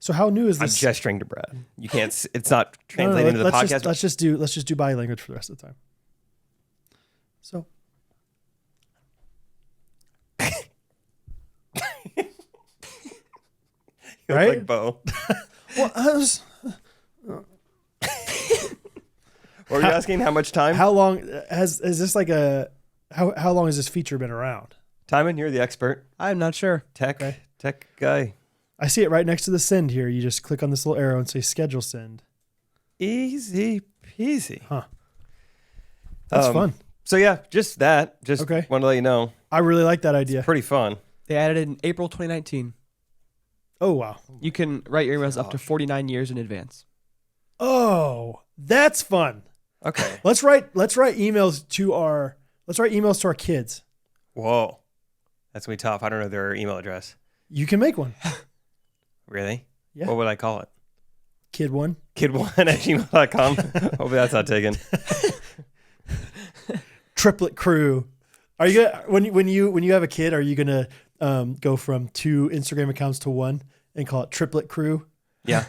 So how new is I'm this? gesturing to Brad. You can't. It's not translating to the podcast. Let's just do body language for the rest of the time. So. Right? Like Bo. Well, What were you asking? How much time? how long is this like a? How long has this feature been around? Timon, you're the expert. I'm not sure. Tech Okay. guy. I see it right next to the send here. You just click on this little arrow and say schedule send. Easy peasy. Huh. That's fun. So yeah, just that. Just Okay. want to let you know. I really like that idea. Pretty fun. They added it in April 2019. Oh, wow. You can write your emails up to 49 years in advance. Oh, that's fun. Okay. Let's write emails to our kids. Whoa. That's gonna be tough. I don't know their email address. You can make one. Really? Yeah. What would I call it? Kid1. Kid1@gmail.com. Hopefully that's not taken. Triplet crew. Are you gonna when you have a kid, are you gonna go from 2 Instagram accounts to 1 and call it Triplet Crew? Yeah.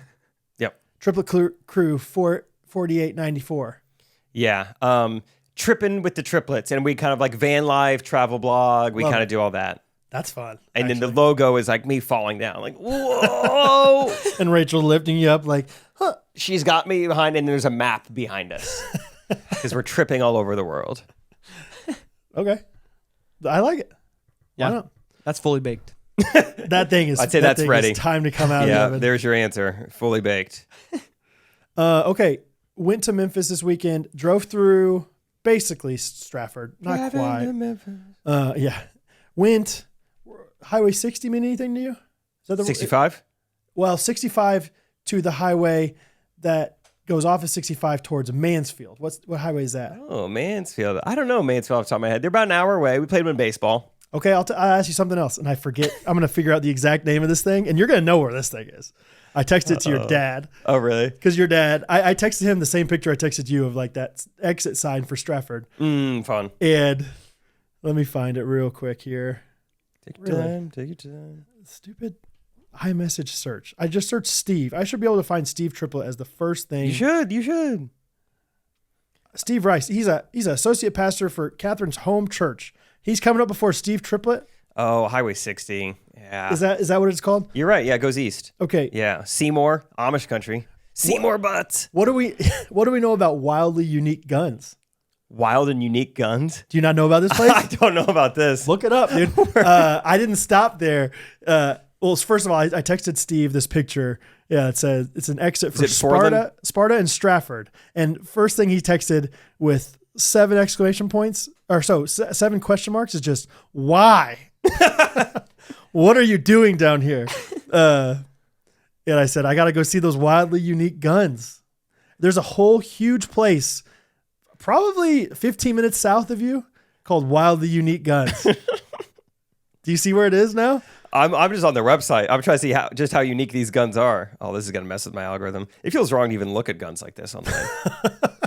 Yep. Triplet Crew 4894. Yeah. Tripping with the triplets, and we kind of like van life, travel blog. We Love kind it. of do all that. That's fun. And then actually. the logo is like me falling down, like whoa. And Rachel lifting you up like, huh. She's got me behind, and there's a map behind us because we're tripping all over the world. Okay. I like it. Why Yeah. not? That's fully baked. That thing is. I'd say that that's thing ready. is time to come out. Yeah, of the oven. there's your answer. Fully baked. Okay. Went to Memphis this weekend. Drove through basically Stratford. Not quite. Yeah. Went. Highway 60 mean anything to you? Is that the 65? Well, 65 to the highway that goes off of 65 towards Mansfield. What highway is that? Oh, Mansfield. I don't know Mansfield off the top of my head. They're about an hour away. We played them in baseball. Okay, I'll ask you something else, and I forget. I'm going to figure out the exact name of this thing, and you're going to know where this thing is. I texted it to your dad. Oh, really? Because your dad, I texted him the same picture I texted you of like that exit sign for Stratford. Fun. And let me find it real quick here. Take your Really? time. Take your time. Stupid iMessage search. I just searched Steve. I should be able to find Steve Triplett as the first thing. You should. You should. Steve Rice. He's an associate pastor for Catherine's home church. He's coming up before Steve Triplett. Oh, Highway 60. Yeah. Is that what it's called? You're right. Yeah, it goes east. Okay. Yeah. Seymour, Amish country. Seymour butts. What do we know about wildly unique guns? Wild and unique guns. Do you not know about this place? I don't know about this. Look it up, dude. I didn't stop there. Well, first of all, I texted Steve this picture. Yeah, it says it's an exit for it Portland? Sparta and Stratford. And first thing he texted with 7 exclamation points, or so 7 question marks is just, why? What are you doing down here? And I said, I got to go see those wildly unique guns. There's a whole huge place, probably 15 minutes south of you, called Wildly Unique Guns. Do you see where it is now? I'm just on their website. I'm trying to see how unique these guns are. Oh, this is gonna mess with my algorithm. It feels wrong to even look at guns like this online.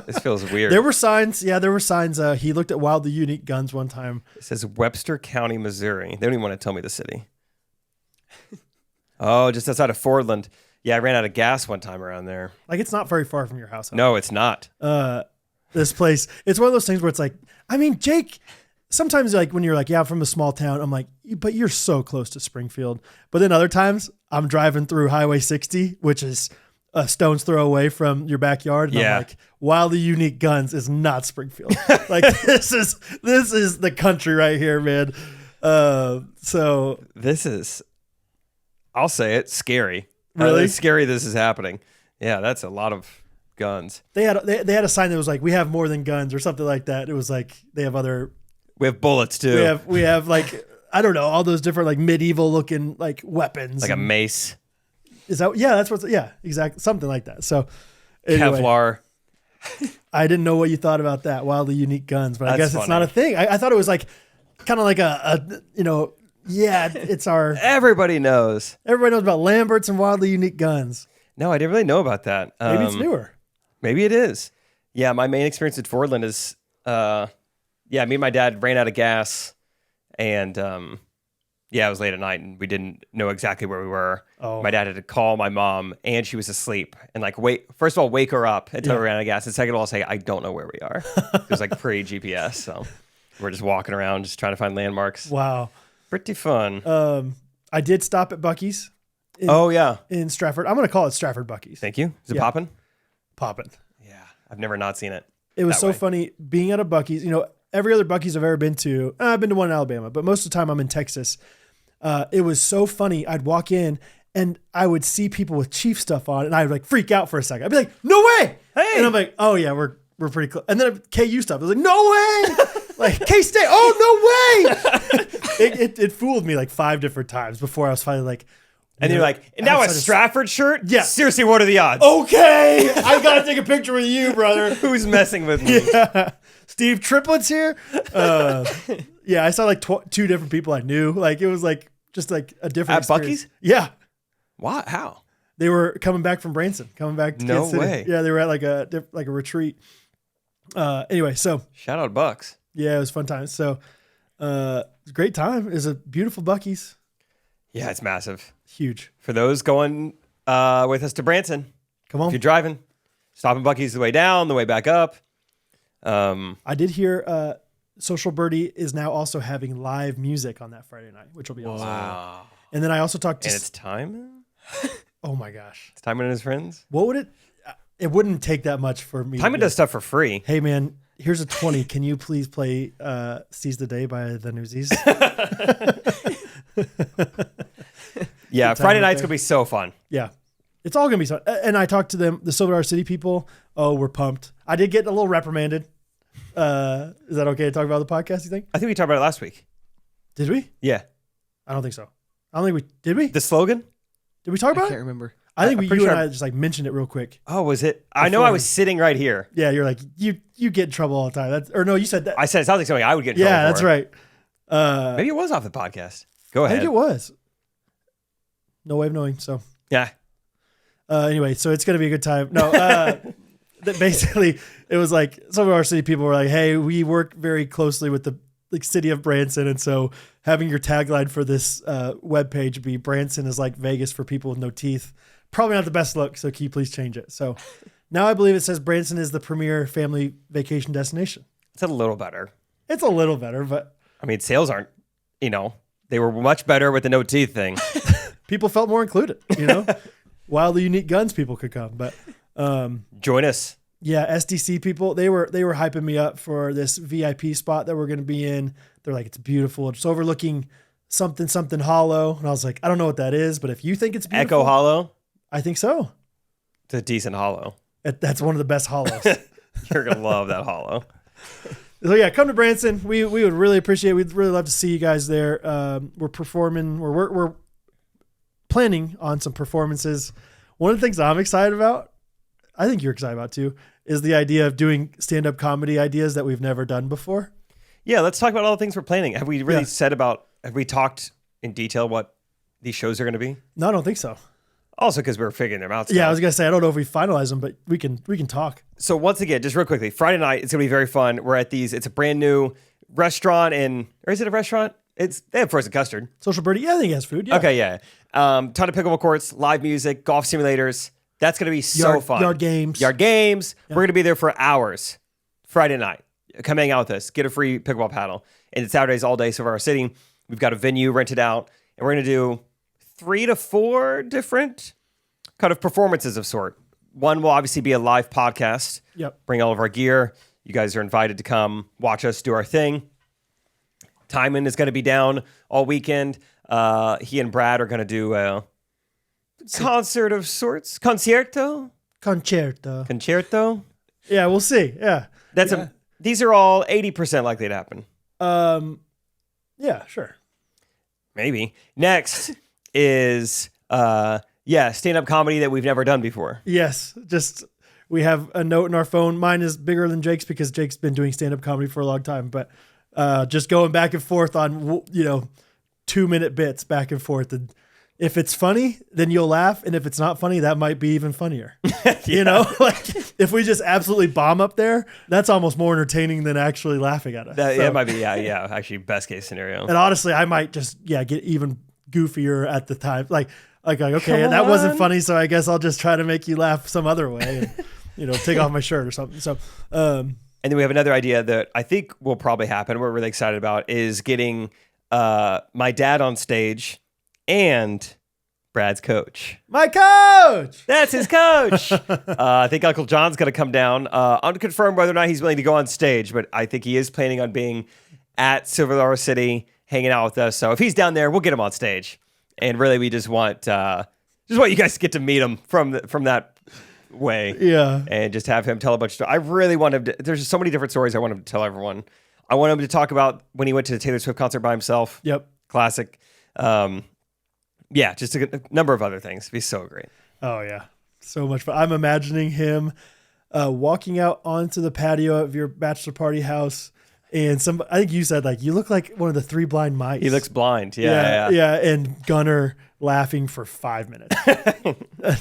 This feels weird. There were signs. Yeah, there were signs. He looked at wildly unique guns one time. It says Webster County, Missouri. They don't even want to tell me the city. Oh, just outside of Fordland. Yeah, I ran out of gas one time around there. Like, it's not very far from your house. Huh? No, it's not. This place, it's one of those things where it's like, I mean, Jake, sometimes like when you're like, yeah, I'm from a small town, I'm like, but you're so close to Springfield. But then other times I'm driving through Highway 60, which is a stone's throw away from your backyard. And Yeah. I'm like, wildly unique guns is not Springfield. Like this is the country right here, man. So This is, I'll say it, scary. Really? It's scary this is happening. Yeah, that's a lot of guns. they had a sign that was like, we have more than guns or something like that. It was like, they have other, We have bullets too. we have like, I don't know, all those different like medieval looking like weapons. like a mace, Is that, yeah, that's what's, yeah, exactly. Something like that. So anyway, Kevlar. I didn't know what you thought about that wildly unique guns, but I That's guess it's funny. not a thing. I thought it was like kind of like a, you know, yeah, it's our, Everybody knows. everybody knows about Lamberts and wildly unique guns. No, I didn't really know about that. Maybe it's newer. Maybe it is. Yeah, my main experience at Fordland is, me and my dad ran out of gas, and it was late at night, and we didn't know exactly where we were. Oh. My dad had to call my mom, and she was asleep, and like first of all, wake her up until we ran out of gas, and second of all, say I don't know where we are. It was like pre GPS, so we're just walking around, just trying to find landmarks. Wow, pretty fun. I did stop at Buc-ee's. In Stratford. I'm gonna call it Stratford Buc-ee's. Thank you. Is it popping? Popping. Yeah, I've never not seen it. It was so funny being at a Buc-ee's. You know, every other Buc-ee's I've ever been to, I've been to one in Alabama, but most of the time I'm in Texas. It was so funny. I'd walk in and I would see people with Chief stuff on, and I'd like freak out for a second. I'd be like, "No way!" Hey, and I'm like, "Oh yeah, we're pretty close." And then KU stuff. I was like, "No way!" Like K-State. Oh no way! it fooled me like 5 different times before I was finally like. And you're like, and now a Stratford shirt? Yeah. Seriously, what are the odds? Okay, I gotta take a picture with you, brother. Who's messing with me? Yeah. Steve Triplets here. I saw like 2 different people I knew. Like it was like just like a different at experience. Buc-ee's? Yeah. What? How? They were coming back from Branson, coming back to No Kansas City. way. Yeah, they were at like a retreat. Anyway, so shout out Bucks. Yeah, it was fun times. So it was a great time. It was a beautiful Buc-ee's. Yeah, it's massive. Huge. For those going with us to Branson, come on. If you're driving, stop at Buc-ee's the way down, the way back up. I did hear Social Birdie is now also having live music on that Friday night, which will be awesome. Wow. And then I also talked to... And it's Timon? Oh my gosh. It's Timon and his friends? What would it... It wouldn't take that much for me. Timon does stuff for free. Hey man, here's a 20. Can you please play Seize the Day by the Newsies? Yeah, Friday night's going to be so fun. Yeah. It's all going to be fun. And I talked to them, the Silver Dollar City people. Oh, we're pumped. I did get a little reprimanded. Is that okay to talk about the podcast, you think? I think we talked about it last week. Did we? Yeah. I don't think so. I don't think we... Did we? The slogan? Did we talk about it? I can't remember. I think you and I just like mentioned it real quick. Oh, was it? I know I was sitting right here. Yeah, you're like, you get in trouble all the time. Or no, you said that. I said it sounds like something I would get in trouble Yeah, that's for. right. Maybe it was off the podcast. Go ahead. I think it was. No way of knowing. So yeah. Anyway, so it's gonna be a good time. No, basically it was like some of our city people were like, "Hey, we work very closely with the city of Branson, and so having your tagline for this webpage be Branson is like Vegas for people with no teeth. Probably not the best look. So can you please change it?" So now I believe it says Branson is the premier family vacation destination. It's a little better. It's a little better, but I mean, sales aren't. They were much better with the no teeth thing. people felt more included, wildly unique guns people could come, but join us. Yeah. SDC people, they were hyping me up for this VIP spot that we're going to be in. They're like, it's beautiful. It's overlooking something hollow. And I was like, I don't know what that is, but if you think it's beautiful, Echo Hollow. I think so. It's a decent hollow. That's one of the best hollows. You're going to love that hollow. So yeah, come to Branson. We would really appreciate it. We'd really love to see you guys there. We're performing. We're planning on some performances. One of the things I'm excited about, I think you're excited about too, is the idea of doing stand-up comedy ideas that we've never done before. Yeah, let's talk about all the things we're planning. Have we really have we talked in detail what these shows are going to be? No, I don't think so. Also, because we're figuring them out. Still. Yeah, I was going to say, I don't know if we finalize them, but we can talk. So once again, just real quickly, Friday night, it's going to be very fun. We're at it's a brand new restaurant or is it a restaurant? They have frozen custard. Social Birdie, yeah, I think it has food. Yeah. Okay, yeah. Ton of pickleball courts, live music, golf simulators. That's going to be so fun. Yard games. Yeah. We're going to be there for hours. Friday night. Come hang out with us. Get a free pickleball paddle. And it's Saturdays all day, so our city. We've got a venue rented out, and we're going to do 3 to 4 different kind of performances of sort. One will obviously be a live podcast. Yep. Bring all of our gear. You guys are invited to come watch us do our thing. Timon is going to be down all weekend. He and Brad are going to do a concert of sorts. Concerto. Yeah, we'll see. Yeah. These are all 80% likely to happen. Yeah, sure. Maybe. Next is stand-up comedy that we've never done before. Yes, just we have a note in our phone. Mine is bigger than Jake's because Jake's been doing stand-up comedy for a long time, but just going back and forth on 2-minute bits back and forth, and if it's funny, then you'll laugh. And if it's not funny, that might be even funnier. You know, like if we just absolutely bomb up there, that's almost more entertaining than actually laughing at us. That might be, yeah. Actually, best case scenario. And honestly, I might just, get even goofier at the time. Like okay, and that wasn't funny. So I guess I'll just try to make you laugh some other way and, take off my shirt or something. So, and then we have another idea that I think will probably happen. We're really excited about is getting my dad on stage and Brad's coach. My coach! That's his coach. I think Uncle John's going to come down. Unconfirmed whether or not he's willing to go on stage, but I think he is planning on being at Silver Dollar City, hanging out with us. So if he's down there, we'll get him on stage. And really, we just want you guys to get to meet him from that way. Yeah. And just have him tell a bunch of stories. I really want him to, there's just so many different stories I want him to tell everyone. I want him to talk about when he went to the Taylor Swift concert by himself. Yep. Classic. Just a number of other things. It'd be so great. Oh, yeah. So much fun. I'm imagining him walking out onto the patio of your bachelor party house. And I think you said, you look like one of the 3 blind mice. He looks blind. Yeah. And Gunner laughing for 5 minutes.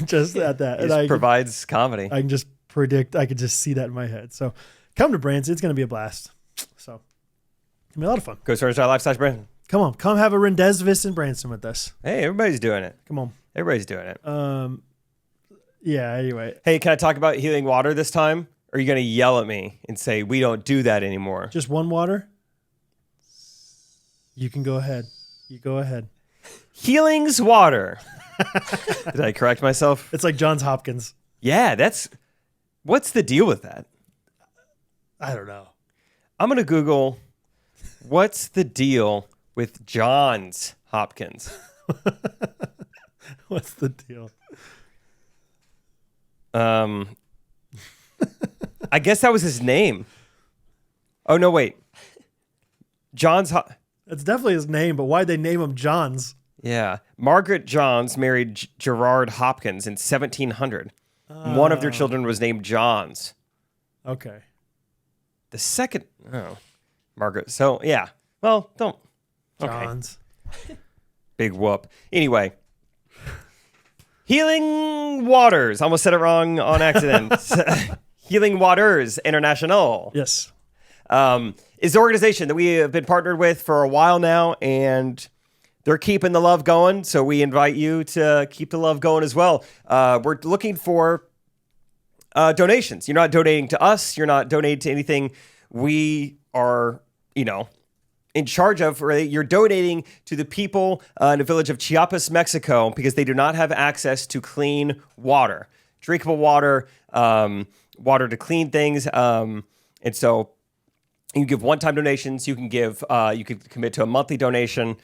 Just at that. He just provides comedy. I can just predict. I could just see that in my head. So come to Branson. It's going to be a blast. So it's going to be a lot of fun. Ghostrunners.live/Branson. Come on. Come have a Rendezvous in Branson with us. Hey, everybody's doing it. Come on. Everybody's doing it. Anyway. Hey, can I talk about healing water this time? Or are you going to yell at me and say, we don't do that anymore? Just one water? You can go ahead. You go ahead. Healing's water. Did I correct myself? It's like Johns Hopkins. Yeah, what's the deal with that? I don't know. I'm going to Google, what's the deal with Johns Hopkins? What's the deal? I guess that was his name. Oh, no, wait. It's definitely his name, but why'd they name him Johns? Yeah. Margaret Johns married Gerard Hopkins in 1700. One of their children was named Johns. Okay. The second... Oh. Margaret. So, yeah. Well, don't... Johns. Okay. Big whoop. Anyway. Healing Waters. Almost said it wrong on accident. Healing Waters International. Yes. Is the organization that we have been partnered with for a while now, and they're keeping the love going. So we invite you to keep the love going as well. We're looking for donations. You're not donating to us. You're not donating to anything we are, in charge of. Right? You're donating to the people in the village of Chiapas, Mexico, because they do not have access to clean water, drinkable water, water to clean things. And so you give one-time donations. You can you could commit to a monthly donation.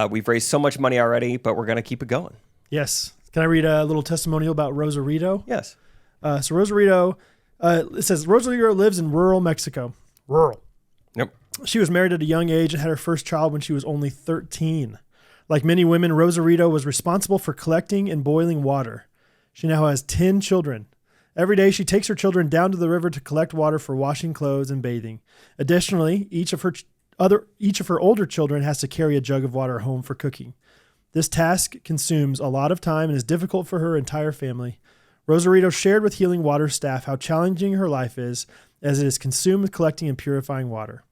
We've raised so much money already, but we're going to keep it going. Yes. Can I read a little testimonial about Rosarito? Yes. So Rosarito, it says Rosarito lives in rural Mexico. Rural. Yep. She was married at a young age and had her first child when she was only 13. Like many women, Rosarito was responsible for collecting and boiling water. She now has 10 children. Every day, she takes her children down to the river to collect water for washing clothes and bathing. Additionally, each of her older children has to carry a jug of water home for cooking. This task consumes a lot of time and is difficult for her entire family. Rosarito shared with Healing Water staff how challenging her life is, as it is consumed with collecting and purifying water.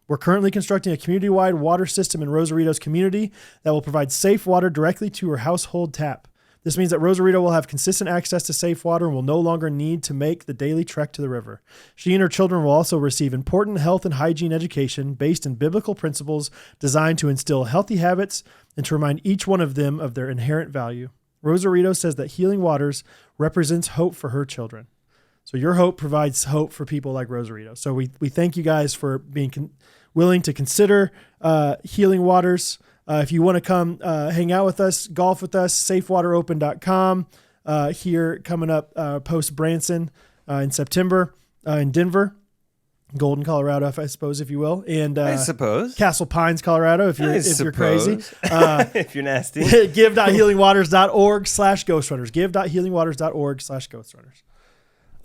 We're currently constructing a community-wide water system in Rosarito's community that will provide safe water directly to her household tap. This means that Rosarito will have consistent access to safe water and will no longer need to make the daily trek to the river. She and her children will also receive important health and hygiene education based in biblical principles designed to instill healthy habits and to remind each one of them of their inherent value. Rosarito says that Healing Waters represents hope for her children. So your hope provides hope for people like Rosarito. So we thank you guys for being willing to consider Healing Waters. If you want to come hang out with us, golf with us, safewateropen.com. Here coming up post Branson in September in Denver, Golden, Colorado, I suppose, if you will. And I suppose. Castle Pines, Colorado, if you're crazy. If you're nasty. give.healingwaters.org/ghostrunners. Give.healingwaters.org/ghostrunners.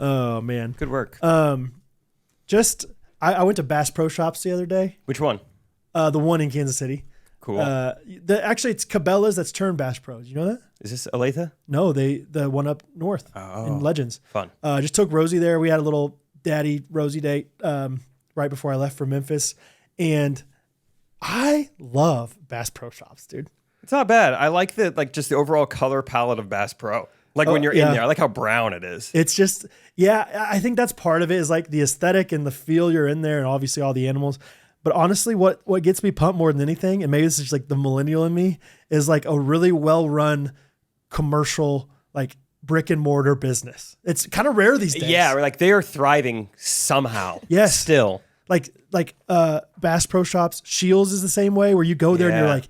Oh, man. Good work. I went to Bass Pro Shops the other day. Which one? The one in Kansas City. Cool. Actually, it's Cabela's that's turned Bass Pros. You know that? Is this Olathe? No, the one up north in Legends. Fun. Just took Rosie there. We had a little daddy Rosie date right before I left for Memphis, and I love Bass Pro Shops, dude. It's not bad. I like just the overall color palette of Bass Pro. Like when you're in there, I like how brown it is. It's just, I think that's part of it is like the aesthetic and the feel you're in there, and obviously all the animals. But honestly, what gets me pumped more than anything, and maybe this is just like the millennial in me, is like a really well-run commercial, like brick and mortar business. It's kind of rare these days. Yeah, like they are thriving somehow. Yes. Still. Like Bass Pro Shops, Shields is the same way, where you go there and you're like,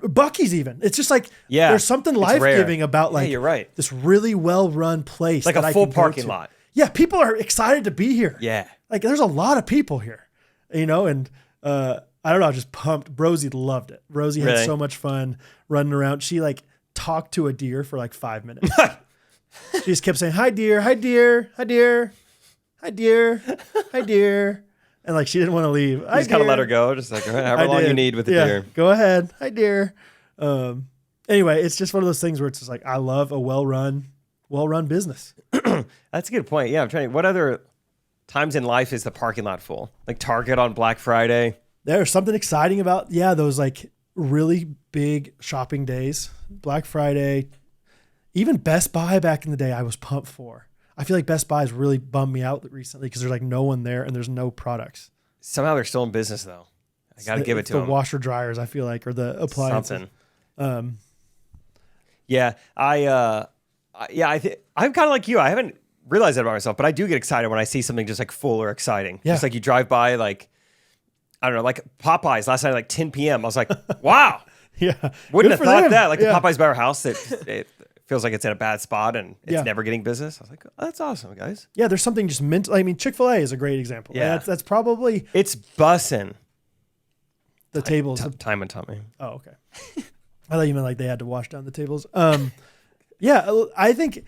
Bucky's even. It's just like, there's something life-giving about like you're right. this really well-run place. Like that a I full can go parking to. lot. Yeah, people are excited to be here. Yeah. Like there's a lot of people here, and I don't know, I was just pumped. Rosie loved it. Rosie had so much fun running around. She like talked to a deer for like 5 minutes. She just kept saying, "Hi deer, hi deer, hi deer, hi deer, hi deer." And like she didn't want to leave. You just kind of let her go, just like however long you need with the deer. Go ahead. Hi deer. Anyway, it's just one of those things where it's just like I love a well-run business. That's a good point. Yeah, I'm trying. What other times in life is the parking lot full? Like Target on Black Friday. There's something exciting about those like really big shopping days. Black Friday, even Best Buy back in the day, I was pumped for. I feel like Best Buy's really bummed me out recently because there's like no one there and there's no products. Somehow they're still in business though. I got to give it to them. The washer dryers, I feel like, or the appliances. Something. I'm kind of like you. I haven't realized that about myself, but I do get excited when I see something just like full or exciting. Yeah. Just like you drive by, like, I don't know, like Popeyes last night at like 10 p.m. I was like, wow. Yeah. Wouldn't have thought that. Like the the Popeyes by our house, it feels like it's in a bad spot and it's never getting business. I was like, oh, that's awesome, guys. Yeah, there's something just mental. I mean, Chick-fil-A is a great example. Yeah. That's probably... It's bussin'. The tables. Time and tummy. Oh, okay. I thought you meant like they had to wash down the tables. Yeah, I think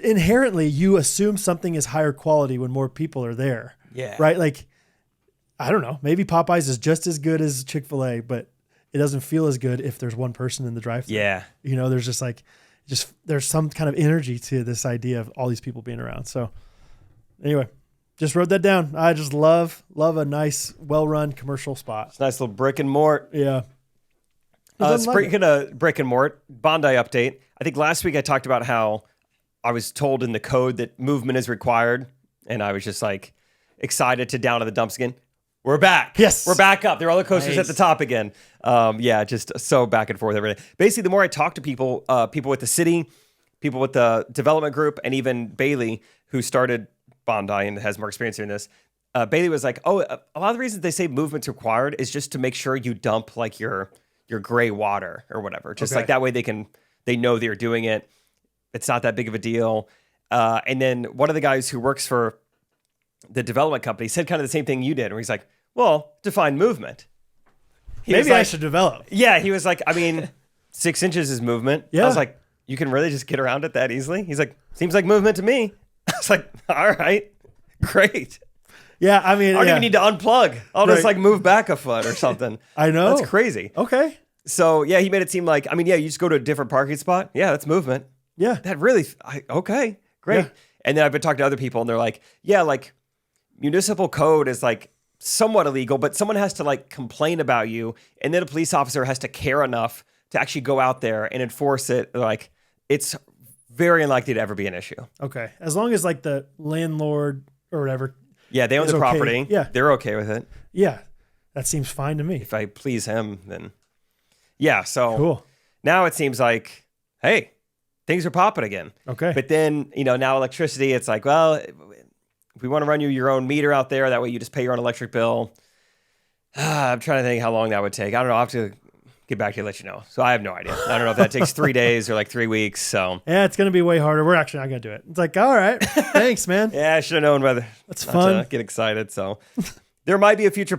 inherently you assume something is higher quality when more people are there. Yeah. Right? Like, I don't know. Maybe Popeyes is just as good as Chick-fil-A, but it doesn't feel as good if there's one person in the drive-thru. Yeah. There's there's some kind of energy to this idea of all these people being around. So anyway, just wrote that down. I just love a nice, well-run commercial spot. It's a nice little brick and mort. Yeah. Speaking of brick and mort, Bondi update. I think last week I talked about how I was told in the code that movement is required, and I was just like excited to down to the dumps again. We're back. Yes. We're back up. The roller coaster's at the top again. Just so back and forth every day. Basically, the more I talk to people, people with the city, people with the development group, and even Bailey, who started Bondi and has more experience doing this, Bailey was like, oh, a lot of the reasons they say movement's required is just to make sure you dump like your gray water or whatever. Just like that way they know that you're doing it. It's not that big of a deal. And then one of the guys who works for the development company said kind of the same thing you did, where he's like, well, define movement. Maybe I should develop. Yeah, he was like, I mean, 6 inches is movement. Yeah. I was like, you can really just get around it that easily? He's like, seems like movement to me. I was like, all right, great. Yeah, I mean, I don't even need to unplug. I'll just Right. like move back a foot or something. I know. That's crazy. Okay. So yeah, he made it seem like, I mean, yeah, you just go to a different parking spot. Yeah, that's movement. Yeah. That really, okay, great. Yeah. And then I've been talking to other people and they're like, yeah, like municipal code is like somewhat illegal, but someone has to like complain about you. And then a police officer has to care enough to actually go out there and enforce it. Like it's very unlikely to ever be an issue. Okay. As long as like the landlord or whatever. Yeah, they own the okay. property. Yeah. They're okay with it. Yeah. That seems fine to me. If I please him, then yeah. So Cool. now it seems like, hey, things are popping again. Okay. But then, now electricity, it's like, well, if we want to run you your own meter out there, that way you just pay your own electric bill. I'm trying to think how long that would take. I don't know. I'll have to get back to you and let you know. So I have no idea. I don't know if that takes 3 days or like 3 weeks. So Yeah, it's going to be way harder. We're actually not going to do it. It's like, all right. Thanks, man. yeah, I should have known whether That's not fun. to get excited. So there might be a future,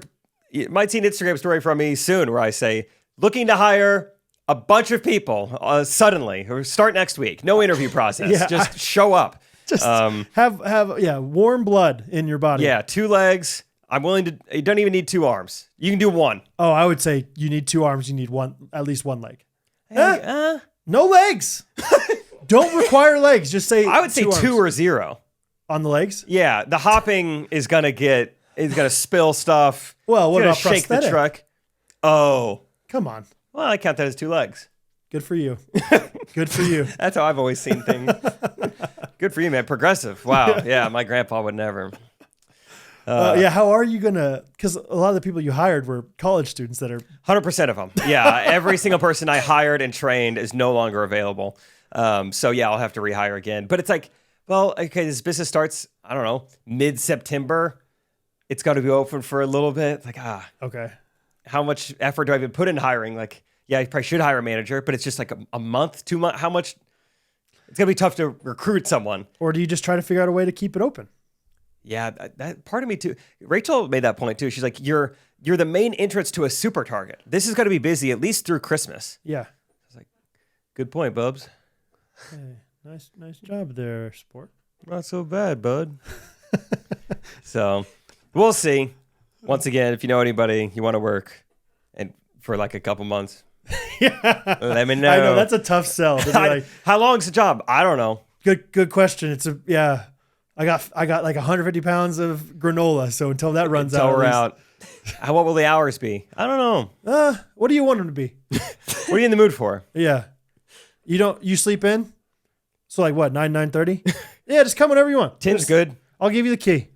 you might see an Instagram story from me soon where I say, looking to hire a bunch of people suddenly, or start next week. No interview process. Yeah, just show up. Just have warm blood in your body. Yeah, 2 legs. I'm willing to. You don't even need 2 arms. You can do 1. Oh, I would say you need 2 arms. You need at least 1 leg. Hey, No legs. Don't require legs. Just say. I would say 2 or 0 on the legs. Yeah, the hopping is gonna spill stuff. Well, what about shake prosthetic? the truck? Oh, come on. well, I count that as 2 legs. Good for you. Good for you. That's how I've always seen things. Good for you, man. Progressive. Wow. Yeah, my grandpa would never. Yeah, how are you gonna? Because a lot of the people you hired were college students that are 100% of them. Yeah, every single person I hired and trained is no longer available. So yeah, I'll have to rehire again. But it's like, well, okay, this business starts, I don't know, mid-September. It's got to be open for a little bit. Like, okay. how much effort do I even put in hiring? Like, yeah, I probably should hire a manager, but it's just like a month, 2 months. How much? It's gonna be tough to recruit someone. Or do you just try to figure out a way to keep it open? Yeah, that part of me too. Rachel made that point too. She's like, you're the main entrance to a super target. This is going to be busy at least through Christmas. Yeah. I was like, good point, Bubs. Hey, nice job there, sport. Not so bad, bud. So we'll see. Once again, if you know anybody you want to work and for like a couple months, Yeah. let me know. I know that's a tough sell. To be like, How long's the job? I don't know. good question. It's yeah. I got like 150 pounds of granola. So until that runs Until out, we're out. What will the hours be? I don't know. What do you want them to be? What are you in the mood for? Yeah. You sleep in? So like what, 9:30? Yeah, just come whenever you want. Tim's good. I'll give you the key.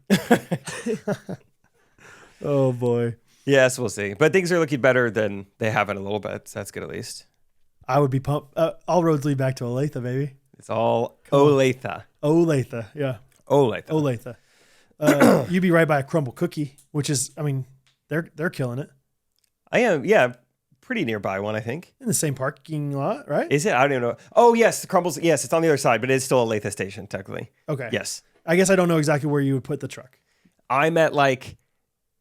Oh boy. Yes, we'll see. But things are looking better than they have in a little bit. So that's good at least. I would be pumped. All roads lead back to Olathe, baby. It's all Olathe. Olathe, yeah. Olathe. Olathe. You'd be right by a crumble cookie, which is, I mean, they're killing it. I am, yeah, pretty nearby one, I think. In the same parking lot, right? Is it? I don't even know. Oh, yes, the Crumbles. Yes, it's on the other side, but it is still a Olathe station, technically. Okay. Yes. I guess I don't know exactly where you would put the truck. I'm at like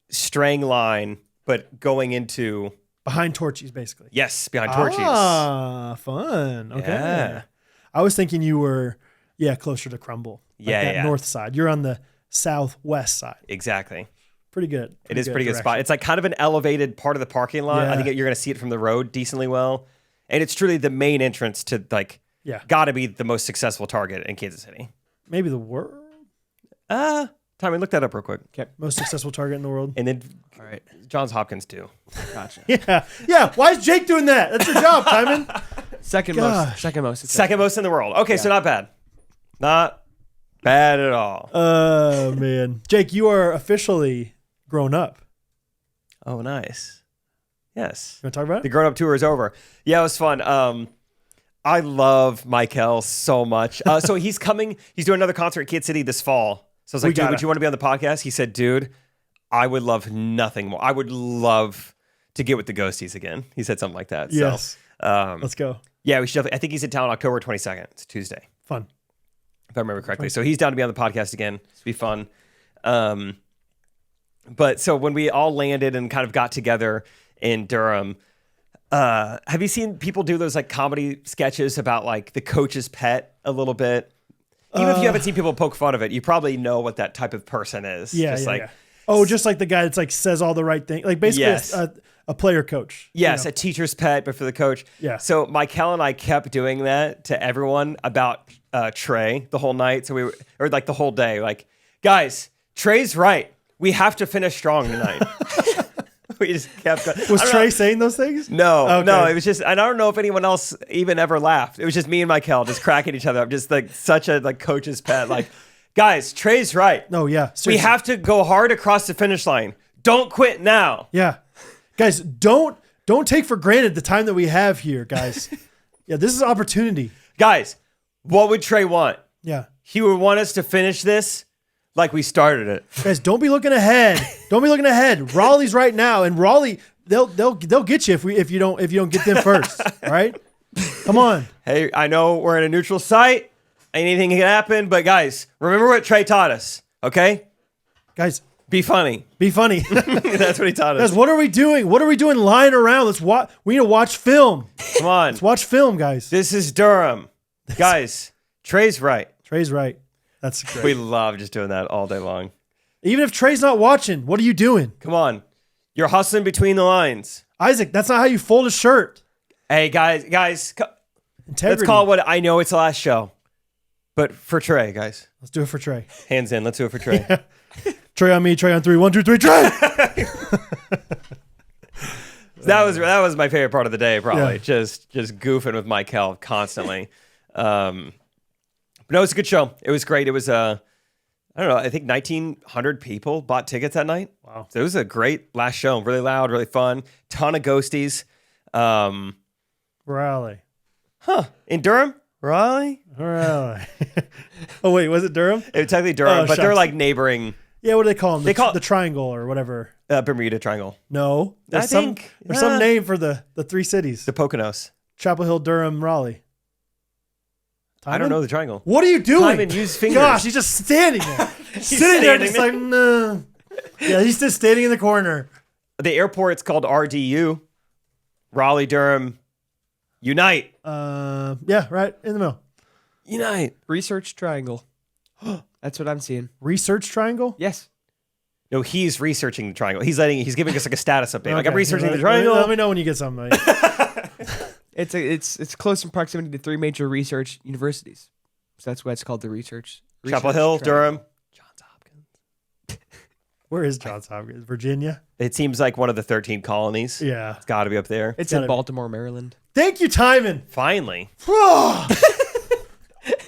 Strang Line, but going into... Behind Torchy's, basically. Yes, behind Torchy's. Ah, fun. Okay. Yeah. I was thinking you were, closer to Crumble. Like Yeah, that yeah. north side. You're on the southwest side. Exactly. Pretty good. It is a pretty good direction. spot. It's like kind of an elevated part of the parking lot. Yeah. I think you're going to see it from the road decently well. And it's truly the main entrance to like, Yeah. got to be the most successful target in Kansas City. Maybe the world. Tommy, look that up real quick. Okay. Most successful target in the world. And then All right. Johns Hopkins too. Gotcha. Yeah. Why is Jake doing that? That's your job, Timon. Second Gosh. most. Second most. Second most in the world. Okay, so not bad. Not bad at all. Oh, man. Jake, you are officially grown up. Oh, nice. Yes. You want to talk about The it? grown-up tour is over. Yeah, it was fun. I love Michael so much. So he's coming. He's doing another concert in Kansas City this fall. So I was like, dude, would you want to be on the podcast? He said, dude, I would love nothing more. I would love to get with the Ghosties again. He said something like that. Yes. So, Let's go. yeah, we should. I think he's in town October 22nd. It's Tuesday, Fun. if I remember correctly. So he's down to be on the podcast again. It's be fun. But so when we all landed and kind of got together in Durham, have you seen people do those like comedy sketches about like the coach's pet a little bit? Even if you haven't seen people poke fun of it, you probably know what that type of person is. Yeah. Just like, yeah. Oh, just like the guy that's like says all the right things. Like basically Yes. a player coach. yes, You know? a teacher's pet, but for the coach. Yeah. So Michael and I kept doing that to everyone about Trey the whole night. So or like the whole day, like, guys, Trey's right. We have to finish strong tonight. We just kept going. Was Trey saying those things? No, Okay. no, it was just, and I don't know if anyone else even ever laughed. It was just me and Michael just cracking each other up, just like such a like coach's pet. Like, guys, Trey's right. No, yeah. We Seriously. have to go hard across the finish line. Don't quit now. Yeah. Guys, don't take for granted the time that we have here, guys. Yeah, this is an opportunity. Guys, what would Trey want? Yeah. He would want us to finish this like we started it. Guys, don't be looking ahead. Don't be looking ahead. Raleigh's right now, and Raleigh, they'll get you if you don't get them first. All right? Come on. Hey, I know we're in a neutral site. Anything can happen, but guys, remember what Trey taught us, okay? Guys, Be funny. be funny. That's what he taught us. Guys, what are we doing? What are we doing lying around? Let's watch. We need to watch film. Come on. Let's watch film, guys. This is Durham. Guys, Trey's right. Trey's right. That's great. We love just doing that all day long. Even if Trey's not watching, what are you doing? Come on. You're hustling between the lines. Isaac, that's not how you fold a shirt. Hey, guys, Integrity. let's call it what I know it's the last show. But for Trey, guys. Let's do it for Trey. Hands in. Let's do it for Trey. Yeah. Trey on me, Trey on 3. 1, 2, 3, Trey! That was my favorite part of the day, probably. Yeah. Just goofing with Mike Hell constantly. But no, it was a good show. It was great. It was I don't know, I think 1,900 people bought tickets that night. Wow. So it was a great last show. Really loud, really fun. Ton of ghosties. Raleigh. In Durham? Raleigh? Raleigh. Oh, wait, was it Durham? It was technically Durham, but they're shucks. like neighboring Yeah, what do they call them? They call- the triangle or whatever. Bermuda Triangle. No. There's I think, some name for the three cities. The Poconos. Chapel Hill, Durham, Raleigh. I don't know the triangle. What are you doing? Timon, use fingers. Gosh, he's just standing there. Sitting there just like, no. Yeah, he's just standing in the corner. The airport's called RDU. Raleigh, Durham, Unite. Yeah, right in the middle. Unite. Research triangle. That's what I'm seeing. Research triangle? Yes. No, he's researching the triangle. He's giving us like a status update. Like, I'm Okay. researching the Let me- triangle. Let me know when you get something. It's close in proximity to 3 major research universities. So that's why it's called the research. Chapel Hill, triangle. Durham, Johns Hopkins. Where is Johns Hopkins? Virginia? It seems like one of the 13 colonies. Yeah. It's got to be up there. It's Gotta in be. Baltimore, Maryland. Thank you, Timon. Finally.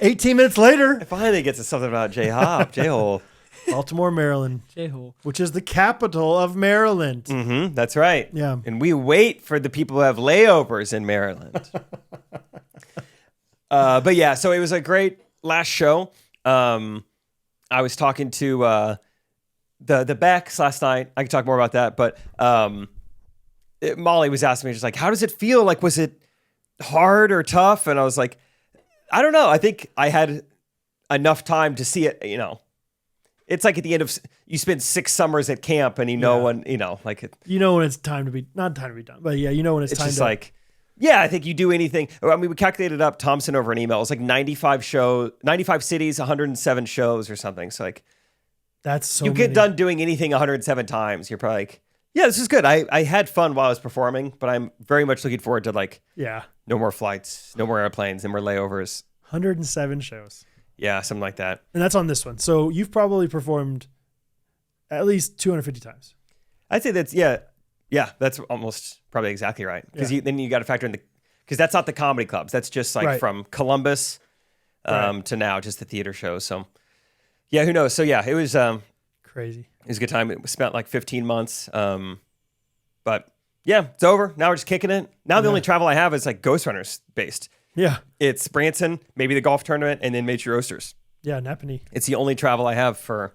18 minutes later, It finally gets to something about J-Hop, J-Hole. Baltimore, Maryland, J-hole. which is the capital of Maryland. Mm-hmm, that's right. Yeah. And we wait for the people who have layovers in Maryland. But yeah, so it was a great last show. I was talking to the Becks last night. I could talk more about that, but Molly was asking me, just like, how does it feel? Like, was it hard or tough? And I was like, I don't know. I think I had enough time to see it, It's like at the end of, you spend 6 summers at camp and when, like You know when it's time to be, not time to be done, but yeah, you know when it's it's time just to. like, yeah, I think you do anything. I mean, we calculated up Thompson over an email. It was like 95 cities, 107 shows or something. So like, That's so you get many. done doing anything 107 times. You're probably like, yeah, this is good. I had fun while I was performing, but I'm very much looking forward to like, Yeah. no more flights, no more airplanes, no more layovers. 107 shows. Yeah, something like that. And that's on this one. So you've probably performed at least 250 times. I'd say yeah, that's almost probably exactly right. Because Yeah. then you got to factor in because that's not the comedy clubs. That's just like Right. from Columbus Right. to now, just the theater shows. So yeah, who knows? So yeah, it was Crazy. a good time. It was spent like 15 months. But yeah, it's over. Now we're just kicking it. Now the only travel I have is like Ghostrunners based. Yeah. It's Branson, maybe the golf tournament, and then Major Roasters. Yeah. Napanee. It's the only travel I have for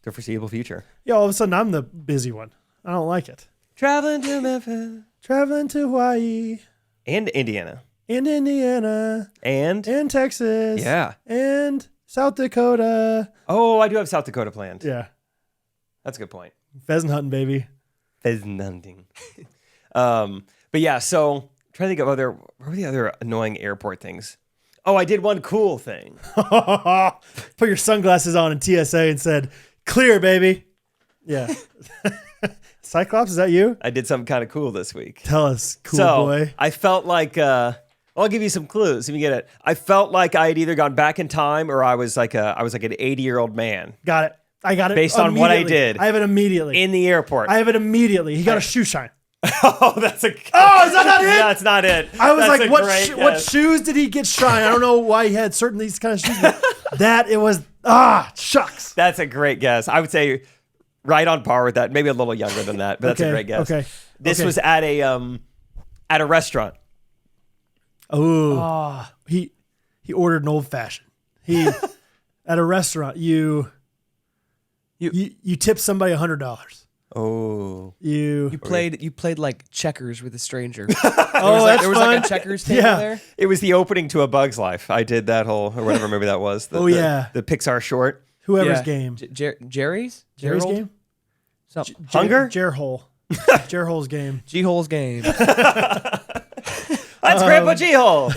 the foreseeable future. Yeah. All of a sudden, I'm the busy one. I don't like it. Traveling to Memphis Traveling to Hawaii and Indiana and Indiana and and Texas. yeah. And South Dakota. Oh, I do have South Dakota planned. Yeah. That's a good point. Pheasant hunting, baby. Pheasant hunting. But yeah, so I'm trying to think of what were the other annoying airport things? Oh, I did one cool thing. Put your sunglasses on in TSA and said, clear, baby. Yeah. Cyclops, is that you? I did something kind of cool this week. Tell us, cool so boy. I felt like I'll give you some clues if you get it. I felt like I had either gone back in time or I was like an 80-year-old man Got it. I got it. Based on what I immediately. did. I have it immediately. in the airport. I have it immediately. He got a shoe shine. Oh, that's Oh, is that not it? That's not it. I was That's like, a what great what guess. shoes did he get shine? I don't know why he had certain these kind of shoes. But that it was shucks. That's a great guess. I would say right on par with that. Maybe a little younger than that, but that's a great guess. Okay. This okay. was at a restaurant. Oh, he ordered an old fashioned. He at a restaurant. You tipped somebody $100. Oh. You played like checkers with a stranger. Oh, There was like a checkers table Yeah. there. It was the opening to A Bug's Life. I did that whole, or whatever movie that was. Oh, yeah. The Pixar short. Whoever's Yeah. game. Jerry's Jerry's Gerald? game. Hunger? Jerhole. Jerhole's game. G-Hole's game. That's Grandpa G-Hole.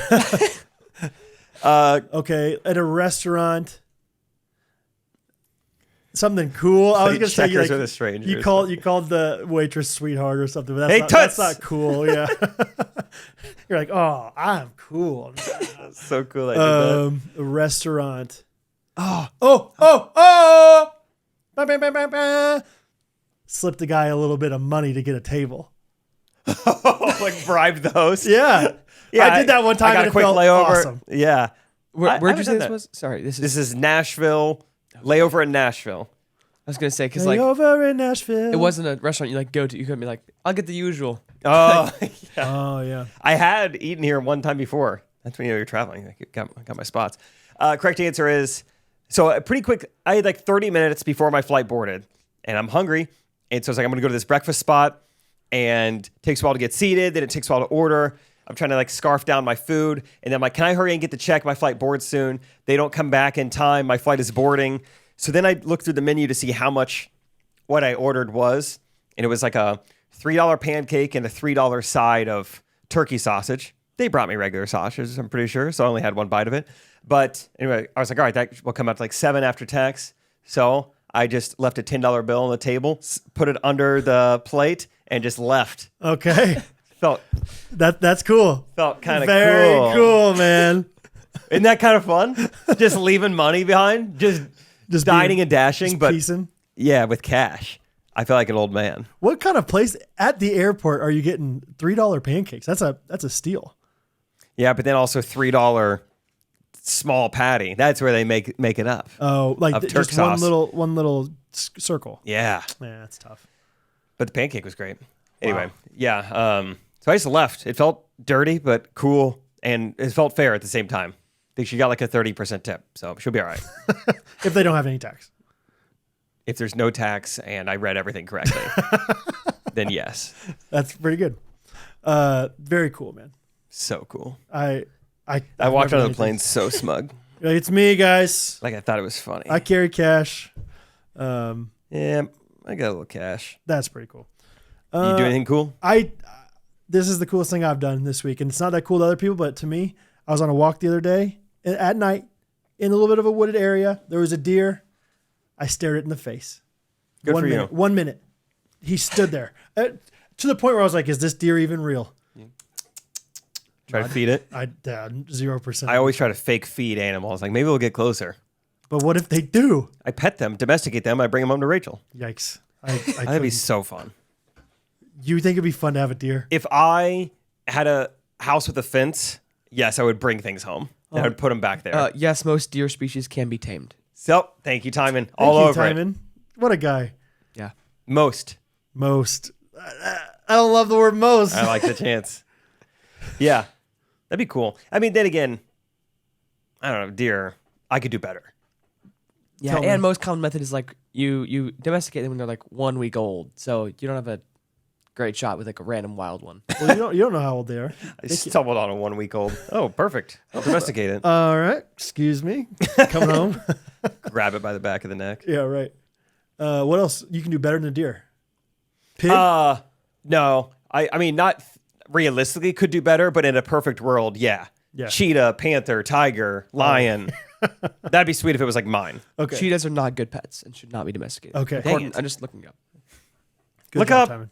Okay, at a restaurant. something cool. I was gonna say Checkers like, with a stranger you or called the waitress sweetheart or something. But Hey, that's toots! not cool. Yeah, you're like, oh, I'm cool. So cool. I did that. A restaurant. Oh! Bah, bah, bah, bah, bah. Slipped the guy a little bit of money to get a table. Like bribed the host. Yeah, I did that one time. I got and a it quick felt layover. Awesome. Yeah. Where'd you say this that. was? Sorry, this This is Nashville. Layover in Nashville. I was gonna say because like over in Nashville. it wasn't a restaurant you like go to. You couldn't be like, I'll get the usual. Oh, yeah. Oh yeah. I had eaten here one time before. That's when you're traveling. I got my spots. Correct answer is, so pretty quick. I had like 30 minutes before my flight boarded, and I'm hungry. And so I was like, I'm going to go to this breakfast spot, and it takes a while to get seated. Then it takes a while to order. I'm trying to like scarf down my food. And then I'm like, can I hurry and get the check? My flight boards soon. They don't come back in time. My flight is boarding. So then I looked through the menu to see how much what I ordered was. And it was like a $3 pancake and a $3 side of turkey sausage. They brought me regular sausages, I'm pretty sure. So I only had one bite of it. But anyway, I was like, all right, that will come out to like $7 after tax. So I just left a $10 bill on the table, put it under the plate, and just left. Okay. Felt That's cool. kind of Very cool. cool, man. Isn't that kind of fun? Just leaving money behind, just dining being- and dashing, Just but piecing. yeah, with cash. I feel like an old man. What kind of place at the airport are you getting $3 pancakes? That's a steal. Yeah, but then also $3 small patty. That's where they make it up. Oh, like Of Turk just sauce. one little circle. Yeah, Yeah, that's tough. but the pancake was great. Anyway, Wow. yeah. So I just left. It felt dirty, but cool, and it felt fair at the same time. I think she got like a 30% tip, so she'll be all right. If they don't have any tax. If there's no tax and I read everything correctly, then yes. That's pretty good. Very cool, man. So cool. I walked never out of the done plane so smug. anything. It's me, guys. Like I thought it was funny. I carry cash. Yeah, I got a little cash. That's pretty cool. You do anything cool? This is the coolest thing I've done this week, and it's not that cool to other people, but to me, I was on a walk the other day at night in a little bit of a wooded area. There was a deer. I stared it in the face. Good for you. 1 minute. He stood there to the point where I was like, "Is this deer even real?" Try to feed it. 0%. I always try to fake feed animals. Like maybe we'll get closer. But what if they do? I pet them, domesticate them. I bring them home to Rachel. Yikes! That'd be couldn't. so fun. You think it'd be fun to have a deer? If I had a house with a fence, yes, I would bring things home. And I would put them back there. Yes, most deer species can be tamed. So, thank you, Timon. Thank All you, over it. Timon. What a guy. Yeah. Most. Most. I don't love the word most. I like the chance. Yeah, that'd be cool. I mean, then again, I don't know, deer. I could do better. Yeah, Tell me. and most common method is like you domesticate them when they're like 1 week old, so you don't have a great shot with like a random wild one. Well, you don't know how old they are. I stumbled on a 1 week old. Oh, perfect. I'll domesticate it. All right. Excuse me. Coming home. Grab it by the back of the neck. Yeah, right. What else you can do better than a deer? Pig? No. I mean, not realistically could do better, but in a perfect world, yeah. Yeah. Cheetah, panther, tiger, lion. That'd be sweet if it was like mine. Okay. Cheetahs are not good pets and should not be domesticated. Okay. Dang it. I'm just looking up. Good Look job, up. Timon.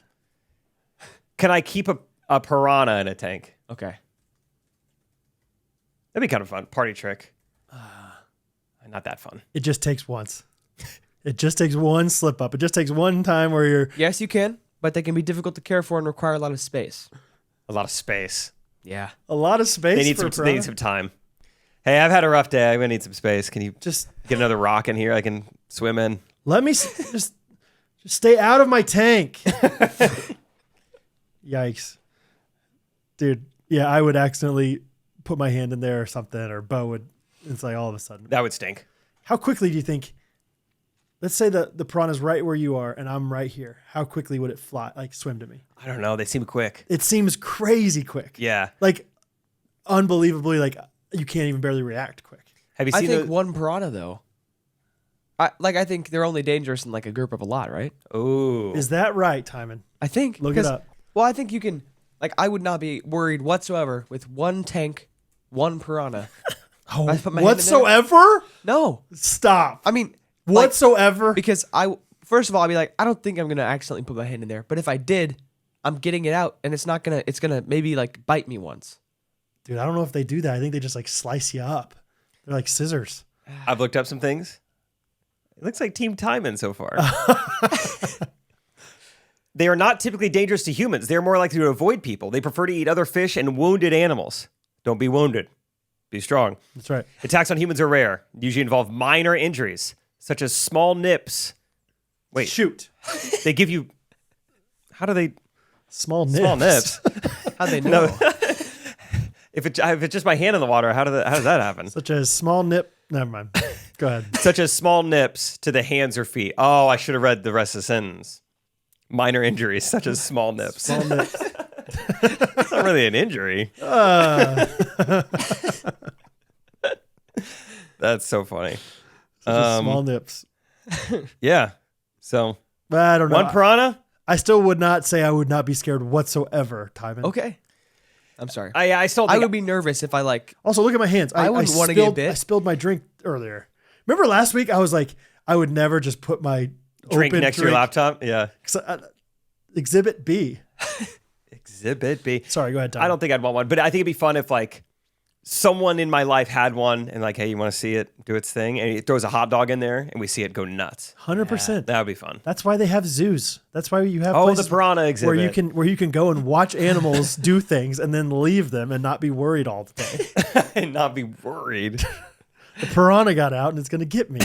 Can I keep a piranha in a tank? Okay. That'd be kind of fun. Party trick. Not that fun. It just takes once. It just takes one slip up. It just takes one time where you're. Yes, you can, but they can be difficult to care for and require a lot of space. A lot of space. Yeah. A lot of space. They need for some. a They piranha. need some time. Hey, I've had a rough day. I'm gonna need some space. Can you Just get another rock in here I can swim in? let me just stay out of my tank. Yikes, dude. Yeah, I would accidentally put my hand in there or something, or Bo would. It's like all of a sudden. That would stink. How quickly do you think? Let's say the piranha's right where you are, and I'm right here. How quickly would it fly? Like swim to me? I don't know. They seem quick. It seems crazy quick. Yeah. Like unbelievably, like you can't even barely react quick. Have you I seen think the? one piranha though. I think they're only dangerous in like a group of a lot, right? Ooh. Is that right, Timon? I think. Look it because- up. Well, I think you can. Like, I would not be worried whatsoever with one tank, one piranha. Oh, I put my hand in there. whatsoever? No, Stop. I mean whatsoever. Because first of all, I'd be like, I don't think I'm gonna accidentally put my hand in there. But if I did, I'm getting it out, and it's gonna maybe like bite me once. Dude, I don't know if they do that. I think they just like slice you up. They're like scissors. I've looked up some things. It looks like Team Timon so far. They are not typically dangerous to humans. They're more likely to avoid people. They prefer to eat other fish and wounded animals. Don't be wounded. Be strong. That's right. Attacks on humans are rare. Usually involve minor injuries, such as small nips. Wait. Shoot. They give you... How do they... Small nips. Small nips. How'd they know? No. If it's just my hand in the water, how does that happen? Such as small nip. Never mind. Go ahead. Such as small nips to the hands or feet. Oh, I should have read the rest of the sentence. Minor injuries, such as small nips. Small nips. It's not really an injury. That's so funny. Such as small nips. Yeah. So, I don't know. one piranha? I still would not say I would not be scared whatsoever, Timon. Okay. I'm sorry. I still think I would be nervous if I like. Also, look at my hands. I wouldn't want to get bit. I spilled my drink earlier. Remember last week? I was like, I would never just put my drink open next to your laptop. Yeah. Exhibit B. Exhibit B. Sorry, go ahead, Timon. I don't think I'd want one, but I think it'd be fun if like someone in my life had one and like, hey, you want to see it do its thing? And he throws a hot dog in there and we see it go nuts. 100%. That would be fun. That's why they have zoos. That's why you have Oh, the places piranha exhibit. where you can go and watch animals do things and then leave them and not be worried all the day. And not be worried. The piranha got out and it's going to get me.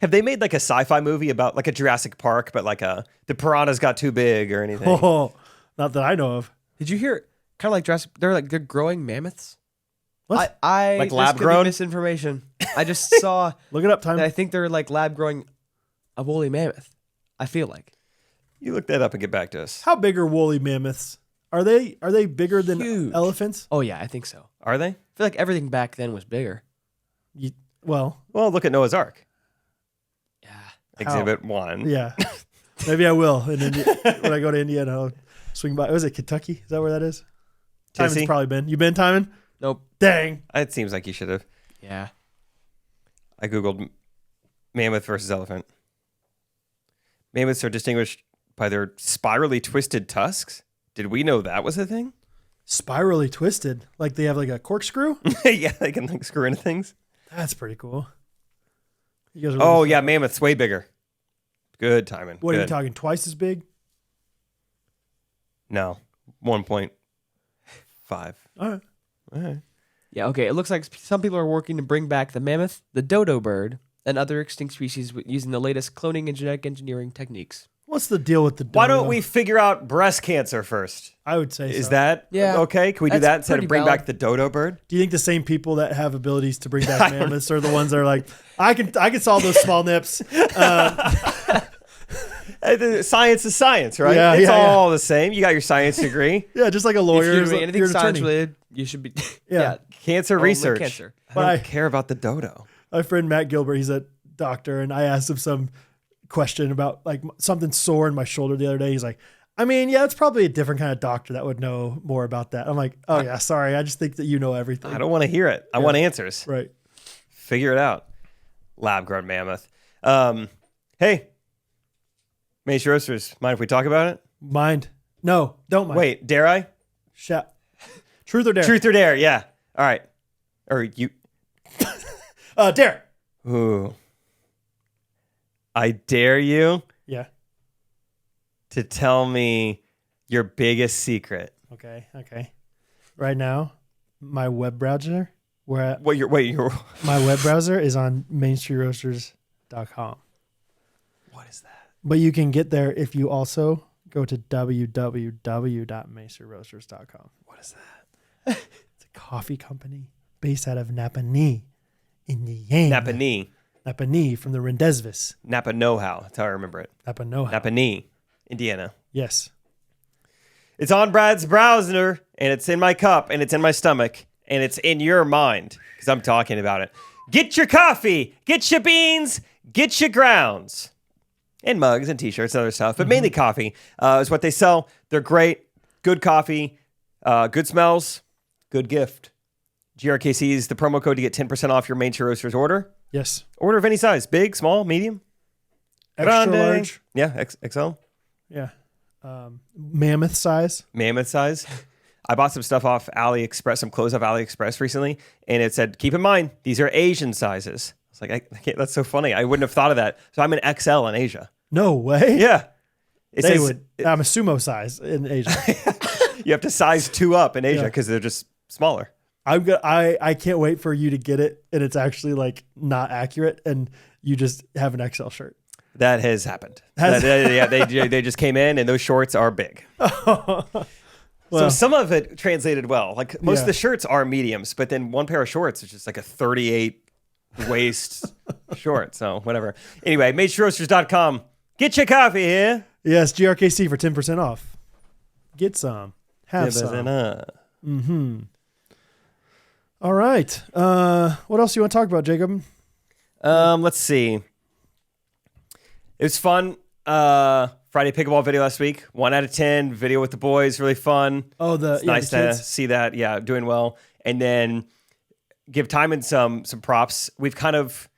Have they made like a sci-fi movie about like a Jurassic Park, but like the piranhas got too big or anything? Oh, not that I know of. Did you hear? Kind of like Jurassic. They're growing mammoths. What? I Like this lab could be grown? misinformation. I just saw. Look it up, Timon. I think they're like lab growing a woolly mammoth. I feel like. You look that up and get back to us. How big are woolly mammoths? Are they bigger than Huge. elephants? Oh yeah, I think so. Are they? I feel like everything back then was bigger. Well, Well, look at Noah's Ark. Yeah. Exhibit 1. yeah. Maybe I will. When I go to Indiana, I'll swing by. Was it Kentucky? Is that where that is? Timon's Tennessee? probably been. You been, Timon? Nope. Dang. It seems like you should have. Yeah. I Googled mammoth versus elephant. Mammoths are distinguished by their spirally twisted tusks. Did we know that was a thing? Spirally twisted. Like they have like a corkscrew? Yeah, they can like screw into things. That's pretty cool. You guys are Oh, looking- yeah, mammoth's way bigger. Good, Timon. What are you Good. talking? Twice as big? No, 1.5. All right. All right. Yeah. Okay. It looks like some people are working to bring back the mammoth, the dodo bird, and other extinct species using the latest cloning and genetic engineering techniques. What's the deal with the dodo? Why don't we figure out breast cancer first? I would say Is so. that Yeah. okay? Can we do That's that instead pretty of bring valid. back the dodo bird? Do you think the same people that have abilities to bring back mammoths are the ones that are like, I can solve those small nips? Science is science, right? Yeah, it's yeah, yeah. all the same. You got your science degree. Yeah, just like a If lawyer. you're is doing a- anything you're an science attorney. related, you should be. Yeah. Cancer Only research. cancer. I But don't I- care about the dodo. My friend Matt Gilbert, he's a doctor, and I asked him some question about like something sore in my shoulder the other day. He's like, I mean, yeah, it's probably a different kind of doctor that would know more about that. I'm like, oh yeah, sorry. I just think that you know everything. I don't want to hear it. I want answers. Right. Figure it out. Lab-grown mammoth. Hey, Mace Roasters, mind if we talk about it? Mind. No, don't mind. Wait, dare I? Shout. Truth or dare? Truth or dare? Yeah. All right. Or you. Dare. Ooh. I dare you Yeah. to tell me your biggest secret. Okay. Right now, my web browser, my web browser is on mainstreetroasters.com. What is that? But you can get there if you also go to www.mainstreetroasters.com. What is that? It's a coffee company based out of Napanee, Indiana. Napanee from the Rendezvous. Napa know-how. That's how I remember it. Napanoha. Napanee, Indiana. Yes. It's on Brad's browser, and it's in my cup, and it's in my stomach, and it's in your mind, because I'm talking about it. Get your coffee, get your beans, get your grounds. And mugs and t-shirts and other stuff, but mainly coffee is what they sell. They're great, good coffee, good smells, good gift. GRKC is the promo code to get 10% off your Main Street Roasters order. Yes. Order of any size, big, small, medium, Extra grande. large. Yeah, XL, Yeah. Mammoth size. mammoth size. I bought some stuff off AliExpress, some clothes off AliExpress recently, and it said, keep in mind, these are Asian sizes. It's like, I can't, that's so funny. I wouldn't have thought of that. So I'm an XL in Asia. No way. Yeah. It They says would. I'm a sumo size in Asia. you have to size 2 up in Asia because they're just smaller. I can't wait for you to get it, and it's actually like not accurate, and you just have an XL shirt. That has happened. Has- Yeah, they just came in, and those shorts are big. So some of it translated well. Like most of the shirts are mediums, but then one pair of shorts is just like a 38 waist short. So whatever. Anyway, MageRoasters.com. Get your coffee here. Yes, GRKC for 10% off. Get some. Have some. All right. What else do you want to talk about, Jacob? Let's see. It was fun. Friday Pickleball video last week. 1 out of 10 video with the boys. Really fun. Oh, it's nice the to kids. see that. Yeah, doing well. And then give Timon some props. We've kind of,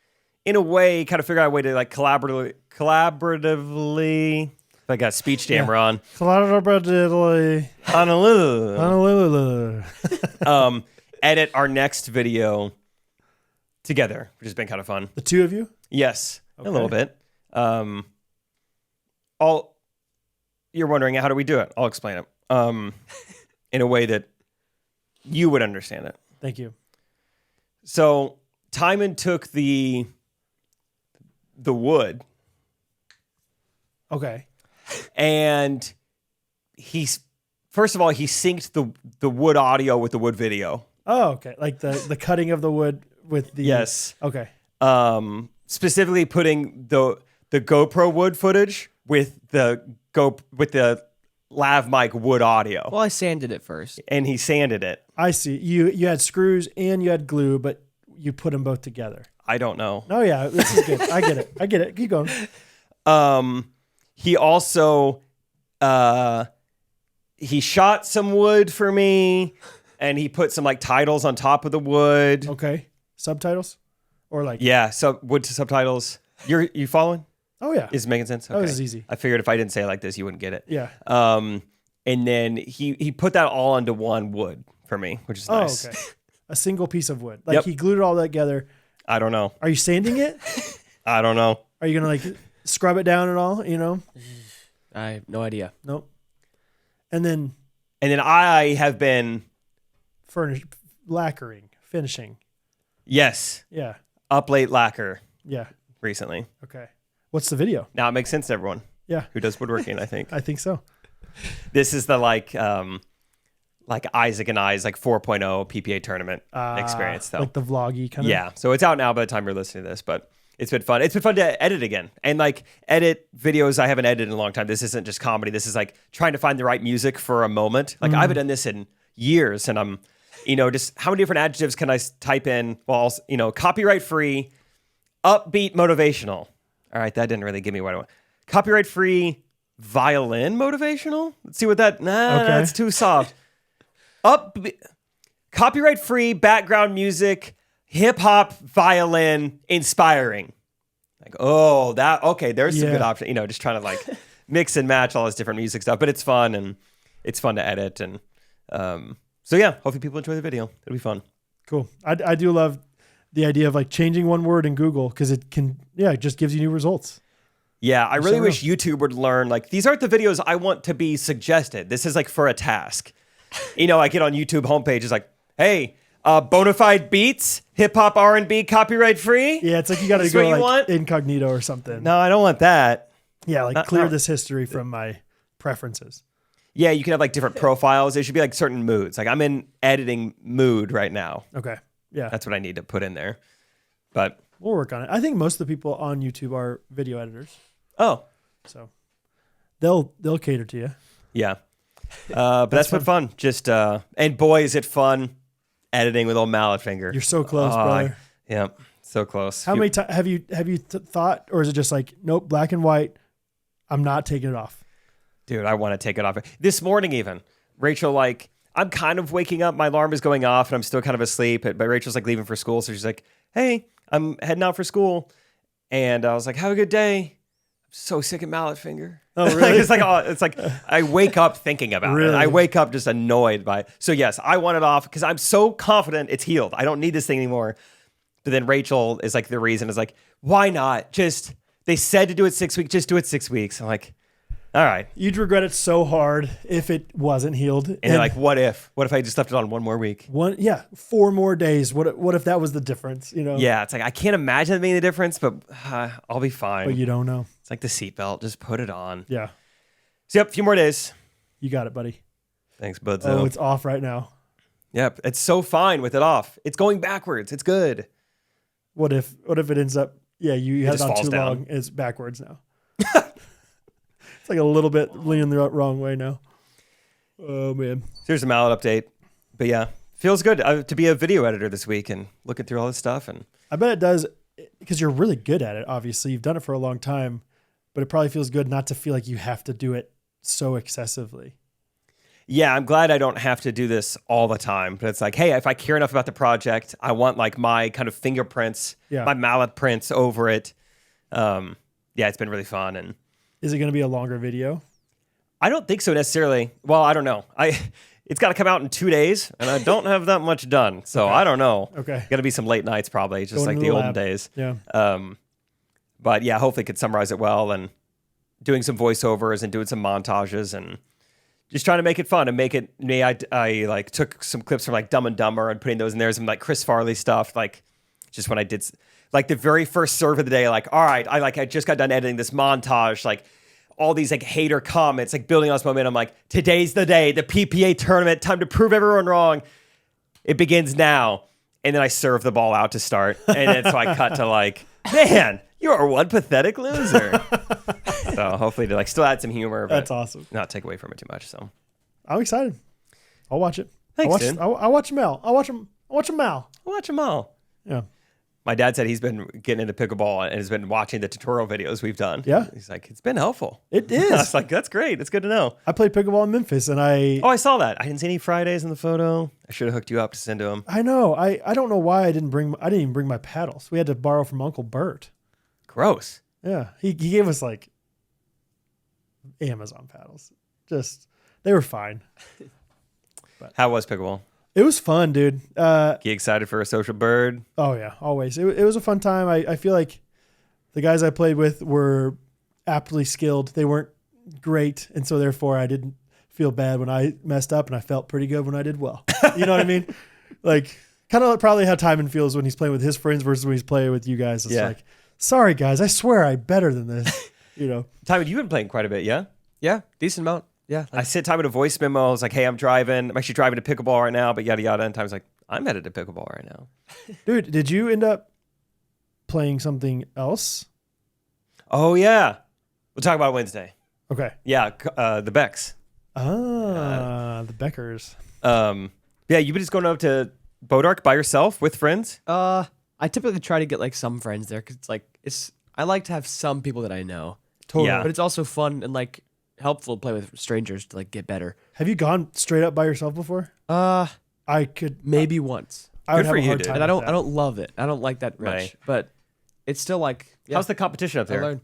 in a way, kind of figured out a way to like collaboratively. I got speech jammer on. Collaboratively. Honolulu. Edit our next video together, which has been kind of fun. The two of you? Yes, Okay. a little bit. You're wondering, how do we do it? I'll explain it in a way that you would understand it. Thank you. So Timon took the wood Okay. and first of all, he synced the wood audio with the wood video. Oh, okay. Like the cutting of the wood with the... Yes. Okay. Specifically putting the GoPro wood footage with the lav mic wood audio. Well, I sanded it first. And he sanded it. I see. You had screws and you had glue, but you put them both together. I don't know. Oh, yeah. This is good. I get it. Keep going. He also he shot some wood for me, and he put some like titles on top of the wood. Okay. Subtitles? Or like... Yeah, so wood to subtitles. You following? Oh, yeah. Is it making sense? That was easy. I figured if I didn't say it like this, you wouldn't get it. Yeah. And then he put that all into one wood for me, which is nice. Oh, okay. A single piece of wood. Like Yep. he glued it all together. I don't know. Are you sanding it? I don't know. Are you going to like scrub it down at all? You know? I have no idea. Nope. And then I have been lacquering, finishing. yes, Yeah. up late lacquer Yeah. recently. Okay. What's the video? Now it makes sense to everyone Yeah. who does woodworking, I think. I think so. This is the like Isaac and I's like 4.0 PPA tournament experience though. Like the vloggy kind of. Yeah. So it's out now by the time you're listening to this, but it's been fun. It's been fun to edit again and like edit videos I haven't edited in a long time. This isn't just comedy. This is like trying to find the right music for a moment. Like I haven't done this in years, and I'm, just how many different adjectives can I type in? Well, copyright free, upbeat, motivational. All right, that didn't really give me what I want. Copyright free, violin, motivational. Let's see what that. Nah, Okay. that's too soft. Copyright free background music, hip hop, violin, inspiring. Like, oh, that okay. There's some good options. Just trying to like mix and match all this different music stuff, but it's fun and it's fun to edit and so yeah. Hopefully people enjoy the video. It'll be fun. Cool. I do love the idea of like changing one word in Google because it can, it just gives you new results. Yeah, I really wish YouTube would learn, like, these aren't the videos I want to be suggested. This is like for a task. I get on YouTube homepage, it's like, hey, Bonafide Beats, hip hop R&B, copyright free. Yeah, it's like you got to Is go what you like want? incognito or something. No, I don't want that. Yeah, like clear this history from my preferences. Yeah, you can have like different profiles. There should be like certain moods. Like I'm in editing mood right now. Okay. Yeah. That's what I need to put in there. But We'll work on it. I think most of the people on YouTube are video editors. oh, So they'll cater to you. yeah. But that's been fun. Just and boy, is it fun editing with old mallet finger. You're so close, brother. Yeah, so close. How many times have you thought, or is it just like, nope, black and white, I'm not taking it off? Dude, I want to take it off. This morning even, Rachel, like, I'm kind of waking up. My alarm is going off and I'm still kind of asleep. But Rachel's like leaving for school. So she's like, hey, I'm heading out for school. And I was like, have a good day. I'm so sick of mallet finger. Oh, really? it's like I wake up thinking about Really? it. I wake up just annoyed by it. So yes, I want it off because I'm so confident it's healed. I don't need this thing anymore. But then Rachel is like the reason is like, why not? Just, they said to do it 6 weeks, just do it 6 weeks. I'm like, all right. You'd regret it so hard if it wasn't healed. And they're like, what if? What if I just left it on one more week? 4 more days. What if that was the difference? You know? Yeah, it's like, I can't imagine it being the difference, but I'll be fine. But you don't know. It's like the seatbelt. Just put it on. Yeah. So yep, a few more days. You got it, buddy. Thanks, buds. Oh, it's off right now. Yep, it's so fine with it off. It's going backwards. It's good. What if it ends up? Yeah, you had it just on falls too down. long. It's backwards now. It's like a little bit leaning the wrong way now. Oh man. Here's a mallet update. But yeah, feels good to be a video editor this week and looking through all this stuff. And I bet it does because you're really good at it. Obviously, you've done it for a long time, but it probably feels good not to feel like you have to do it so excessively. yeah, I'm glad I don't have to do this all the time. But it's like, hey, if I care enough about the project, I want like my kind of fingerprints, my mallet prints over it. Yeah, it's been really fun. And is it going to be a longer video? I don't think so necessarily. Well, I don't know. It's got to come out in 2 days, and I don't have that much done, so I don't know. Okay, Got to be some late nights probably, just Going like to the the olden lab. days. Yeah. But yeah, hopefully could summarize it well and doing some voiceovers and doing some montages and just trying to make it fun and make it me. I like took some clips from like Dumb and Dumber and putting those in there, some like Chris Farley stuff, like just when I did like the very first serve of the day, like, all right, I just got done editing this montage, like all these like hater comments, like building on this momentum, like today's the day, the PPA tournament, time to prove everyone wrong. It begins now. And then I serve the ball out to start. And then so I cut to like, man, you are one pathetic loser. So hopefully to like still add some humor, but That's awesome. not take away from it too much. So I'm excited. I'll watch it. Thanks, dude. I'll watch Mel. I'll watch him. Mal. watch them all. Yeah. My dad said he's been getting into pickleball and has been watching the tutorial videos we've done. Yeah. He's like, it's been helpful. It I is. was like, that's great. It's good to know. I played pickleball in Memphis, and I Oh, I saw that. I didn't see any Fridays in the photo. I should have hooked you up to send to him. I know. I don't know why I didn't even bring my paddles. We had to borrow from Uncle Bert. Gross. Yeah. He gave us like Amazon paddles. They were fine. How was pickleball? It was fun, dude. Get excited for a social bird? Oh yeah, always. It was a fun time. I feel like the guys I played with were aptly skilled. They weren't great, and so therefore I didn't feel bad when I messed up, and I felt pretty good when I did well. You know what I mean? Like kind of probably how Timon feels when he's playing with his friends versus when he's playing with you guys. It's like, sorry guys, I swear I'm better than this. You know. Timon, you've been playing quite a bit, yeah? Yeah, decent amount. Yeah. I sent Timon a voice memo. I was like, hey, I'm driving. I'm actually driving to pickleball right now, but yada, yada. And Timon's like, I'm headed to pickleball right now. Dude, did you end up playing something else? Oh, yeah. We'll talk about it Wednesday. Okay. Yeah, the Becks. The Beckers. Yeah, you've been just going up to Bodark by yourself with friends? I typically try to get like some friends there because I like to have some people that I know. Totally. Yeah. But it's also fun and like helpful to play with strangers to like get better. Have you gone straight up by yourself before? I could Maybe once. I would Good have for a you, hard dude. time. And I with don't love it. I don't like that much. Right. But it's still like How's the competition up I there? learn.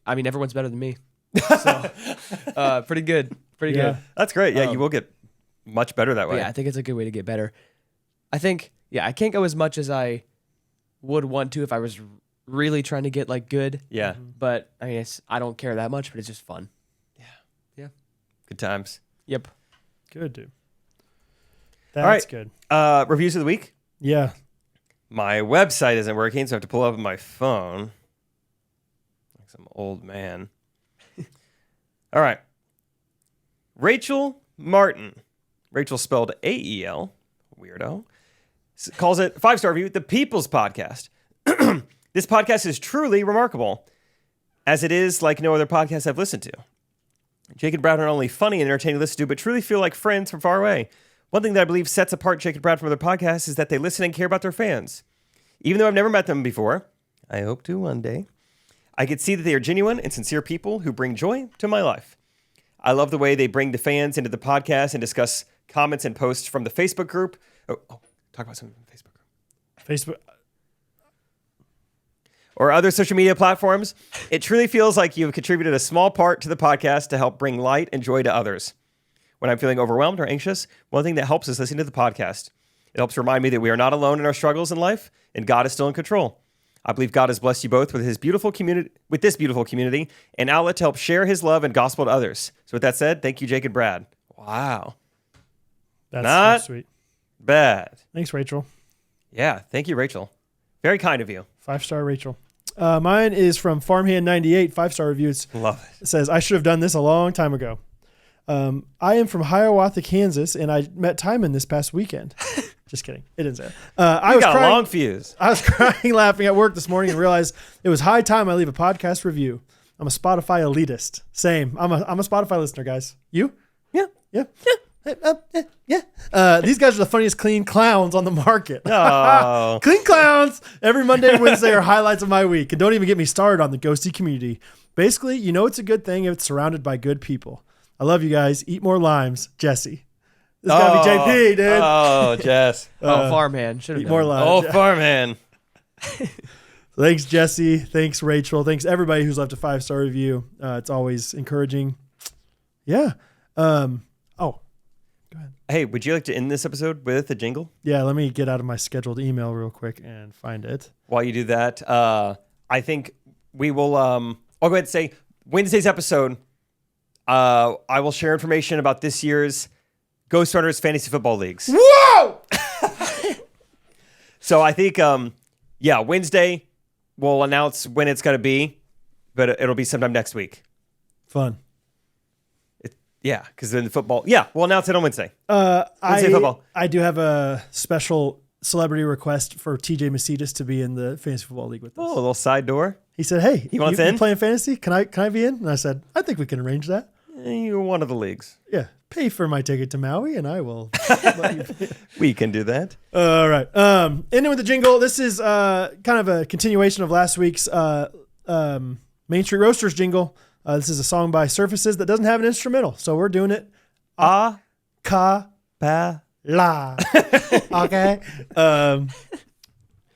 Everyone's better than me. So pretty good. Pretty good. That's great. Yeah, you will get much better that way. Yeah, I think it's a good way to get better. I think, I can't go as much as I would want to if I was really trying to get like good. Yeah. But I mean, I don't care that much, but it's just fun. Good times. Yep. Good, dude. All right. That's good. Reviews of the week. Yeah. My website isn't working, so I have to pull up my phone. Like some old man. All right. Rachel Martin. Rachel spelled A-E-L. Weirdo. Calls it 5-star review, The People's Podcast. This podcast is truly remarkable, as it is like no other podcast I've listened to. Jake and Brad are not only funny and entertaining to listen to, but truly feel like friends from far away. One thing that I believe sets apart Jake and Brad from other podcasts is that they listen and care about their fans. Even though I've never met them before, I hope to one day, I could see that they are genuine and sincere people who bring joy to my life. I love the way they bring the fans into the podcast and discuss comments and posts from the Facebook group. Talk about something from the Facebook group. Facebook. or other social media platforms, it truly feels like you've contributed a small part to the podcast to help bring light and joy to others. When I'm feeling overwhelmed or anxious, one thing that helps is listening to the podcast. It helps remind me that we are not alone in our struggles in life, and God is still in control. I believe God has blessed you both with this beautiful community, an outlet to help share his love and gospel to others. So with that said, thank you, Jake and Brad. Wow. That's Not so sweet. Bad. Thanks, Rachel. Yeah, thank you, Rachel. Very kind of you. 5-star Rachel. Mine is from Farmhand98, 5-star reviews. Love it. It says, I should have done this a long time ago. I am from Hiawatha, Kansas, and I met Timon this past weekend. Just kidding. It didn't say that. I was got crying, a long fuse. I was crying laughing at work this morning and realized it was high time I leave a podcast review. I'm a Spotify elitist. Same. I'm a Spotify listener, guys. You? Yeah. Yeah. Yeah. These guys are the funniest clean clowns on the market. Oh. Clean clowns every Monday and Wednesday are highlights of my week. And don't even get me started on the ghosty community. Basically, you know it's a good thing if it's surrounded by good people. I love you guys. Eat more limes. Jesse. This gotta be JP, dude. Oh, Jess. Farmhand. Should have Eat more limes. Oh, farmhand. Thanks, Jesse. Thanks, Rachel. Thanks, everybody who's left a 5-star review. It's always encouraging. Yeah. Go ahead. Hey, would you like to end this episode with a jingle? Yeah, let me get out of my scheduled email real quick and find it. While you do that, I think we will, I'll go ahead and say Wednesday's episode, I will share information about this year's Ghostrunners Fantasy Football Leagues. Whoa! So I think, Wednesday we'll announce when it's going to be, but it'll be sometime next week. Fun. Yeah, because then the football. Yeah, we'll announce it on Wednesday. Wednesday football. I do have a special celebrity request for TJ Macedas to be in the Fantasy Football League with us. Oh, a little side door. He said, "Hey, He wants in? You playing fantasy? Can I be in?" And I said, "I think we can arrange that." You're one of the leagues. Yeah, pay for my ticket to Maui, and I will. We can do that. All right. Ending with the jingle. This is kind of a continuation of last week's Main Street Roasters jingle. This is a song by Surfaces that doesn't have an instrumental, so we're doing it Ca pa la. Okay.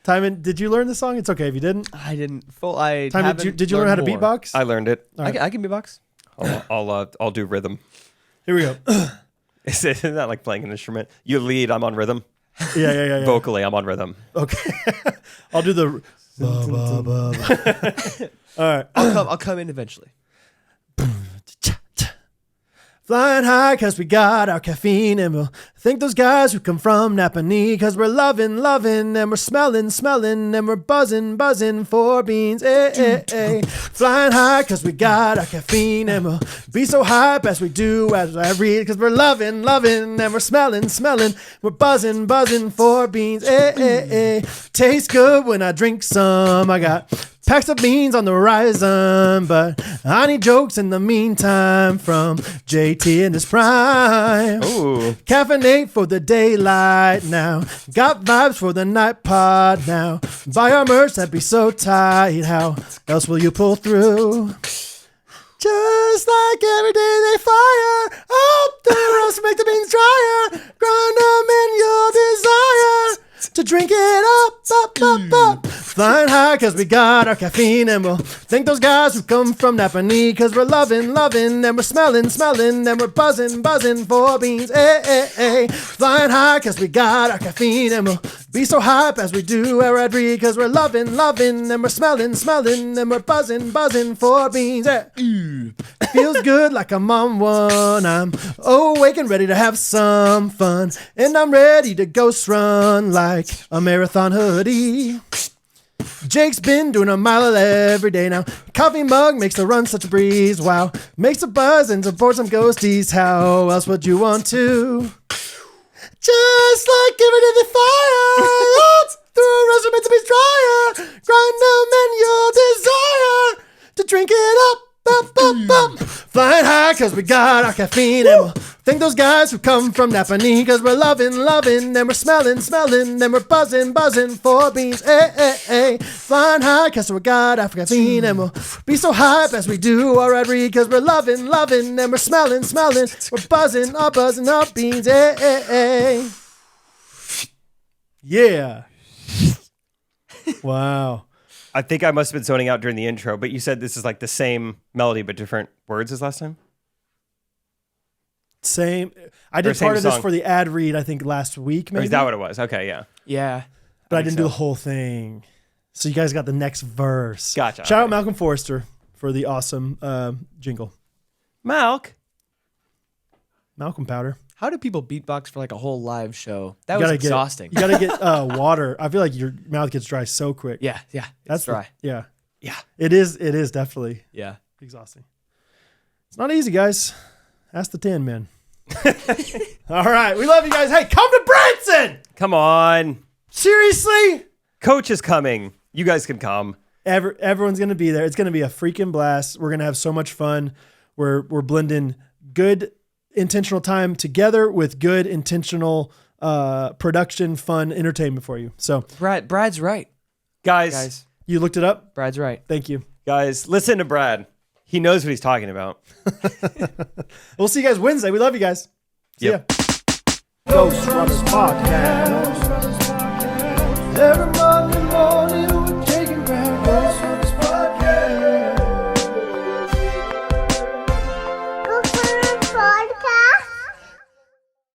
Timon, did you learn the song? It's okay if you didn't. I didn't. Timon, Timon, did you learn how to beatbox? I learned it. I can beatbox. I'll do rhythm. Here we go. Isn't that like playing an instrument? You lead, I'm on rhythm. Yeah. Vocally, I'm on rhythm. Okay. I'll do the. Ba, ba, ba. All right. I'll come in eventually. Flying high cause we got our caffeine, and we'll thank those guys who come from Napanee cause we're loving, and we're smelling, and we're buzzing for beans. Flying high cause we got our caffeine, and we'll be so hype as we do as I read cause we're loving, and we're smelling, we're buzzing for beans. Tastes good when I drink some. I got packs of beans on the horizon, but I need jokes in the meantime from JT in his prime. Ooh. Caffeinate for the daylight now. Got vibes for the night pod now. Buy our merch, that'd be so tight. How else will you pull through? Just like every day they fire up the roast to make the beans drier. Grind them in your desire to drink it up. Flying high cause we got our caffeine, and we'll thank those guys who come from Napanee cause we're loving, and we're smelling, and we're buzzing for beans. Flying high cause we got our caffeine, and we'll be so hype as we do where I'd read cause we're loving, and we're smelling, and we're buzzing for beans. Feels good like I'm on one. I'm awake and ready to have some fun, and I'm ready to ghost run like a marathon hoodie. Jake's been doing a mile every day now. Coffee mug makes the run such a breeze. Wow, makes a buzz and support some ghosties. How else would you want to? Just like every day they fire up through a roast meant to be drier. Grind them in your desire to drink it up. Flying high cause we got our caffeine, and we'll thank those guys who come from Napanee cause we're loving, and we're smelling, and we're buzzing for beans. Flying high cause we got our caffeine, and we'll be so hype as we do our Red Reed cause we're loving, and we're smelling, we're buzzing up beans. Yeah. Wow. I think I must have been zoning out during the intro, but you said this is like the same melody but different words as last time? Same. I did same part of this song. for the ad read, I think, last week, Or maybe. is that what it was? Okay, yeah. Yeah. But I think didn't do so. the whole thing. So you guys got the next verse. Gotcha. Shout out Okay. Malcolm Forrester for the awesome jingle. Malk. Malcolm Powder. How do people beatbox for like a whole live show? That You was gotta exhausting. You got to get water. I feel like your mouth gets dry so quick. Yeah. That's It's dry. yeah. Yeah. It is definitely Yeah. exhausting. It's not easy, guys. Ask the 10 man. All right. We love you guys. Hey, come to Branson. Come on. Seriously? Coach is coming. You guys can come. Everyone's going to be there. It's going to be a freaking blast. We're going to have so much fun. We're blending good intentional time together with good intentional production, fun, entertainment for you. So Brad's right. Guys, you looked it up? Brad's right. Thank you. listen to Brad. He knows what he's talking about. We'll see you guys Wednesday. We love you guys. See Yep. ya. Ghostrunners Podcast. Everybody.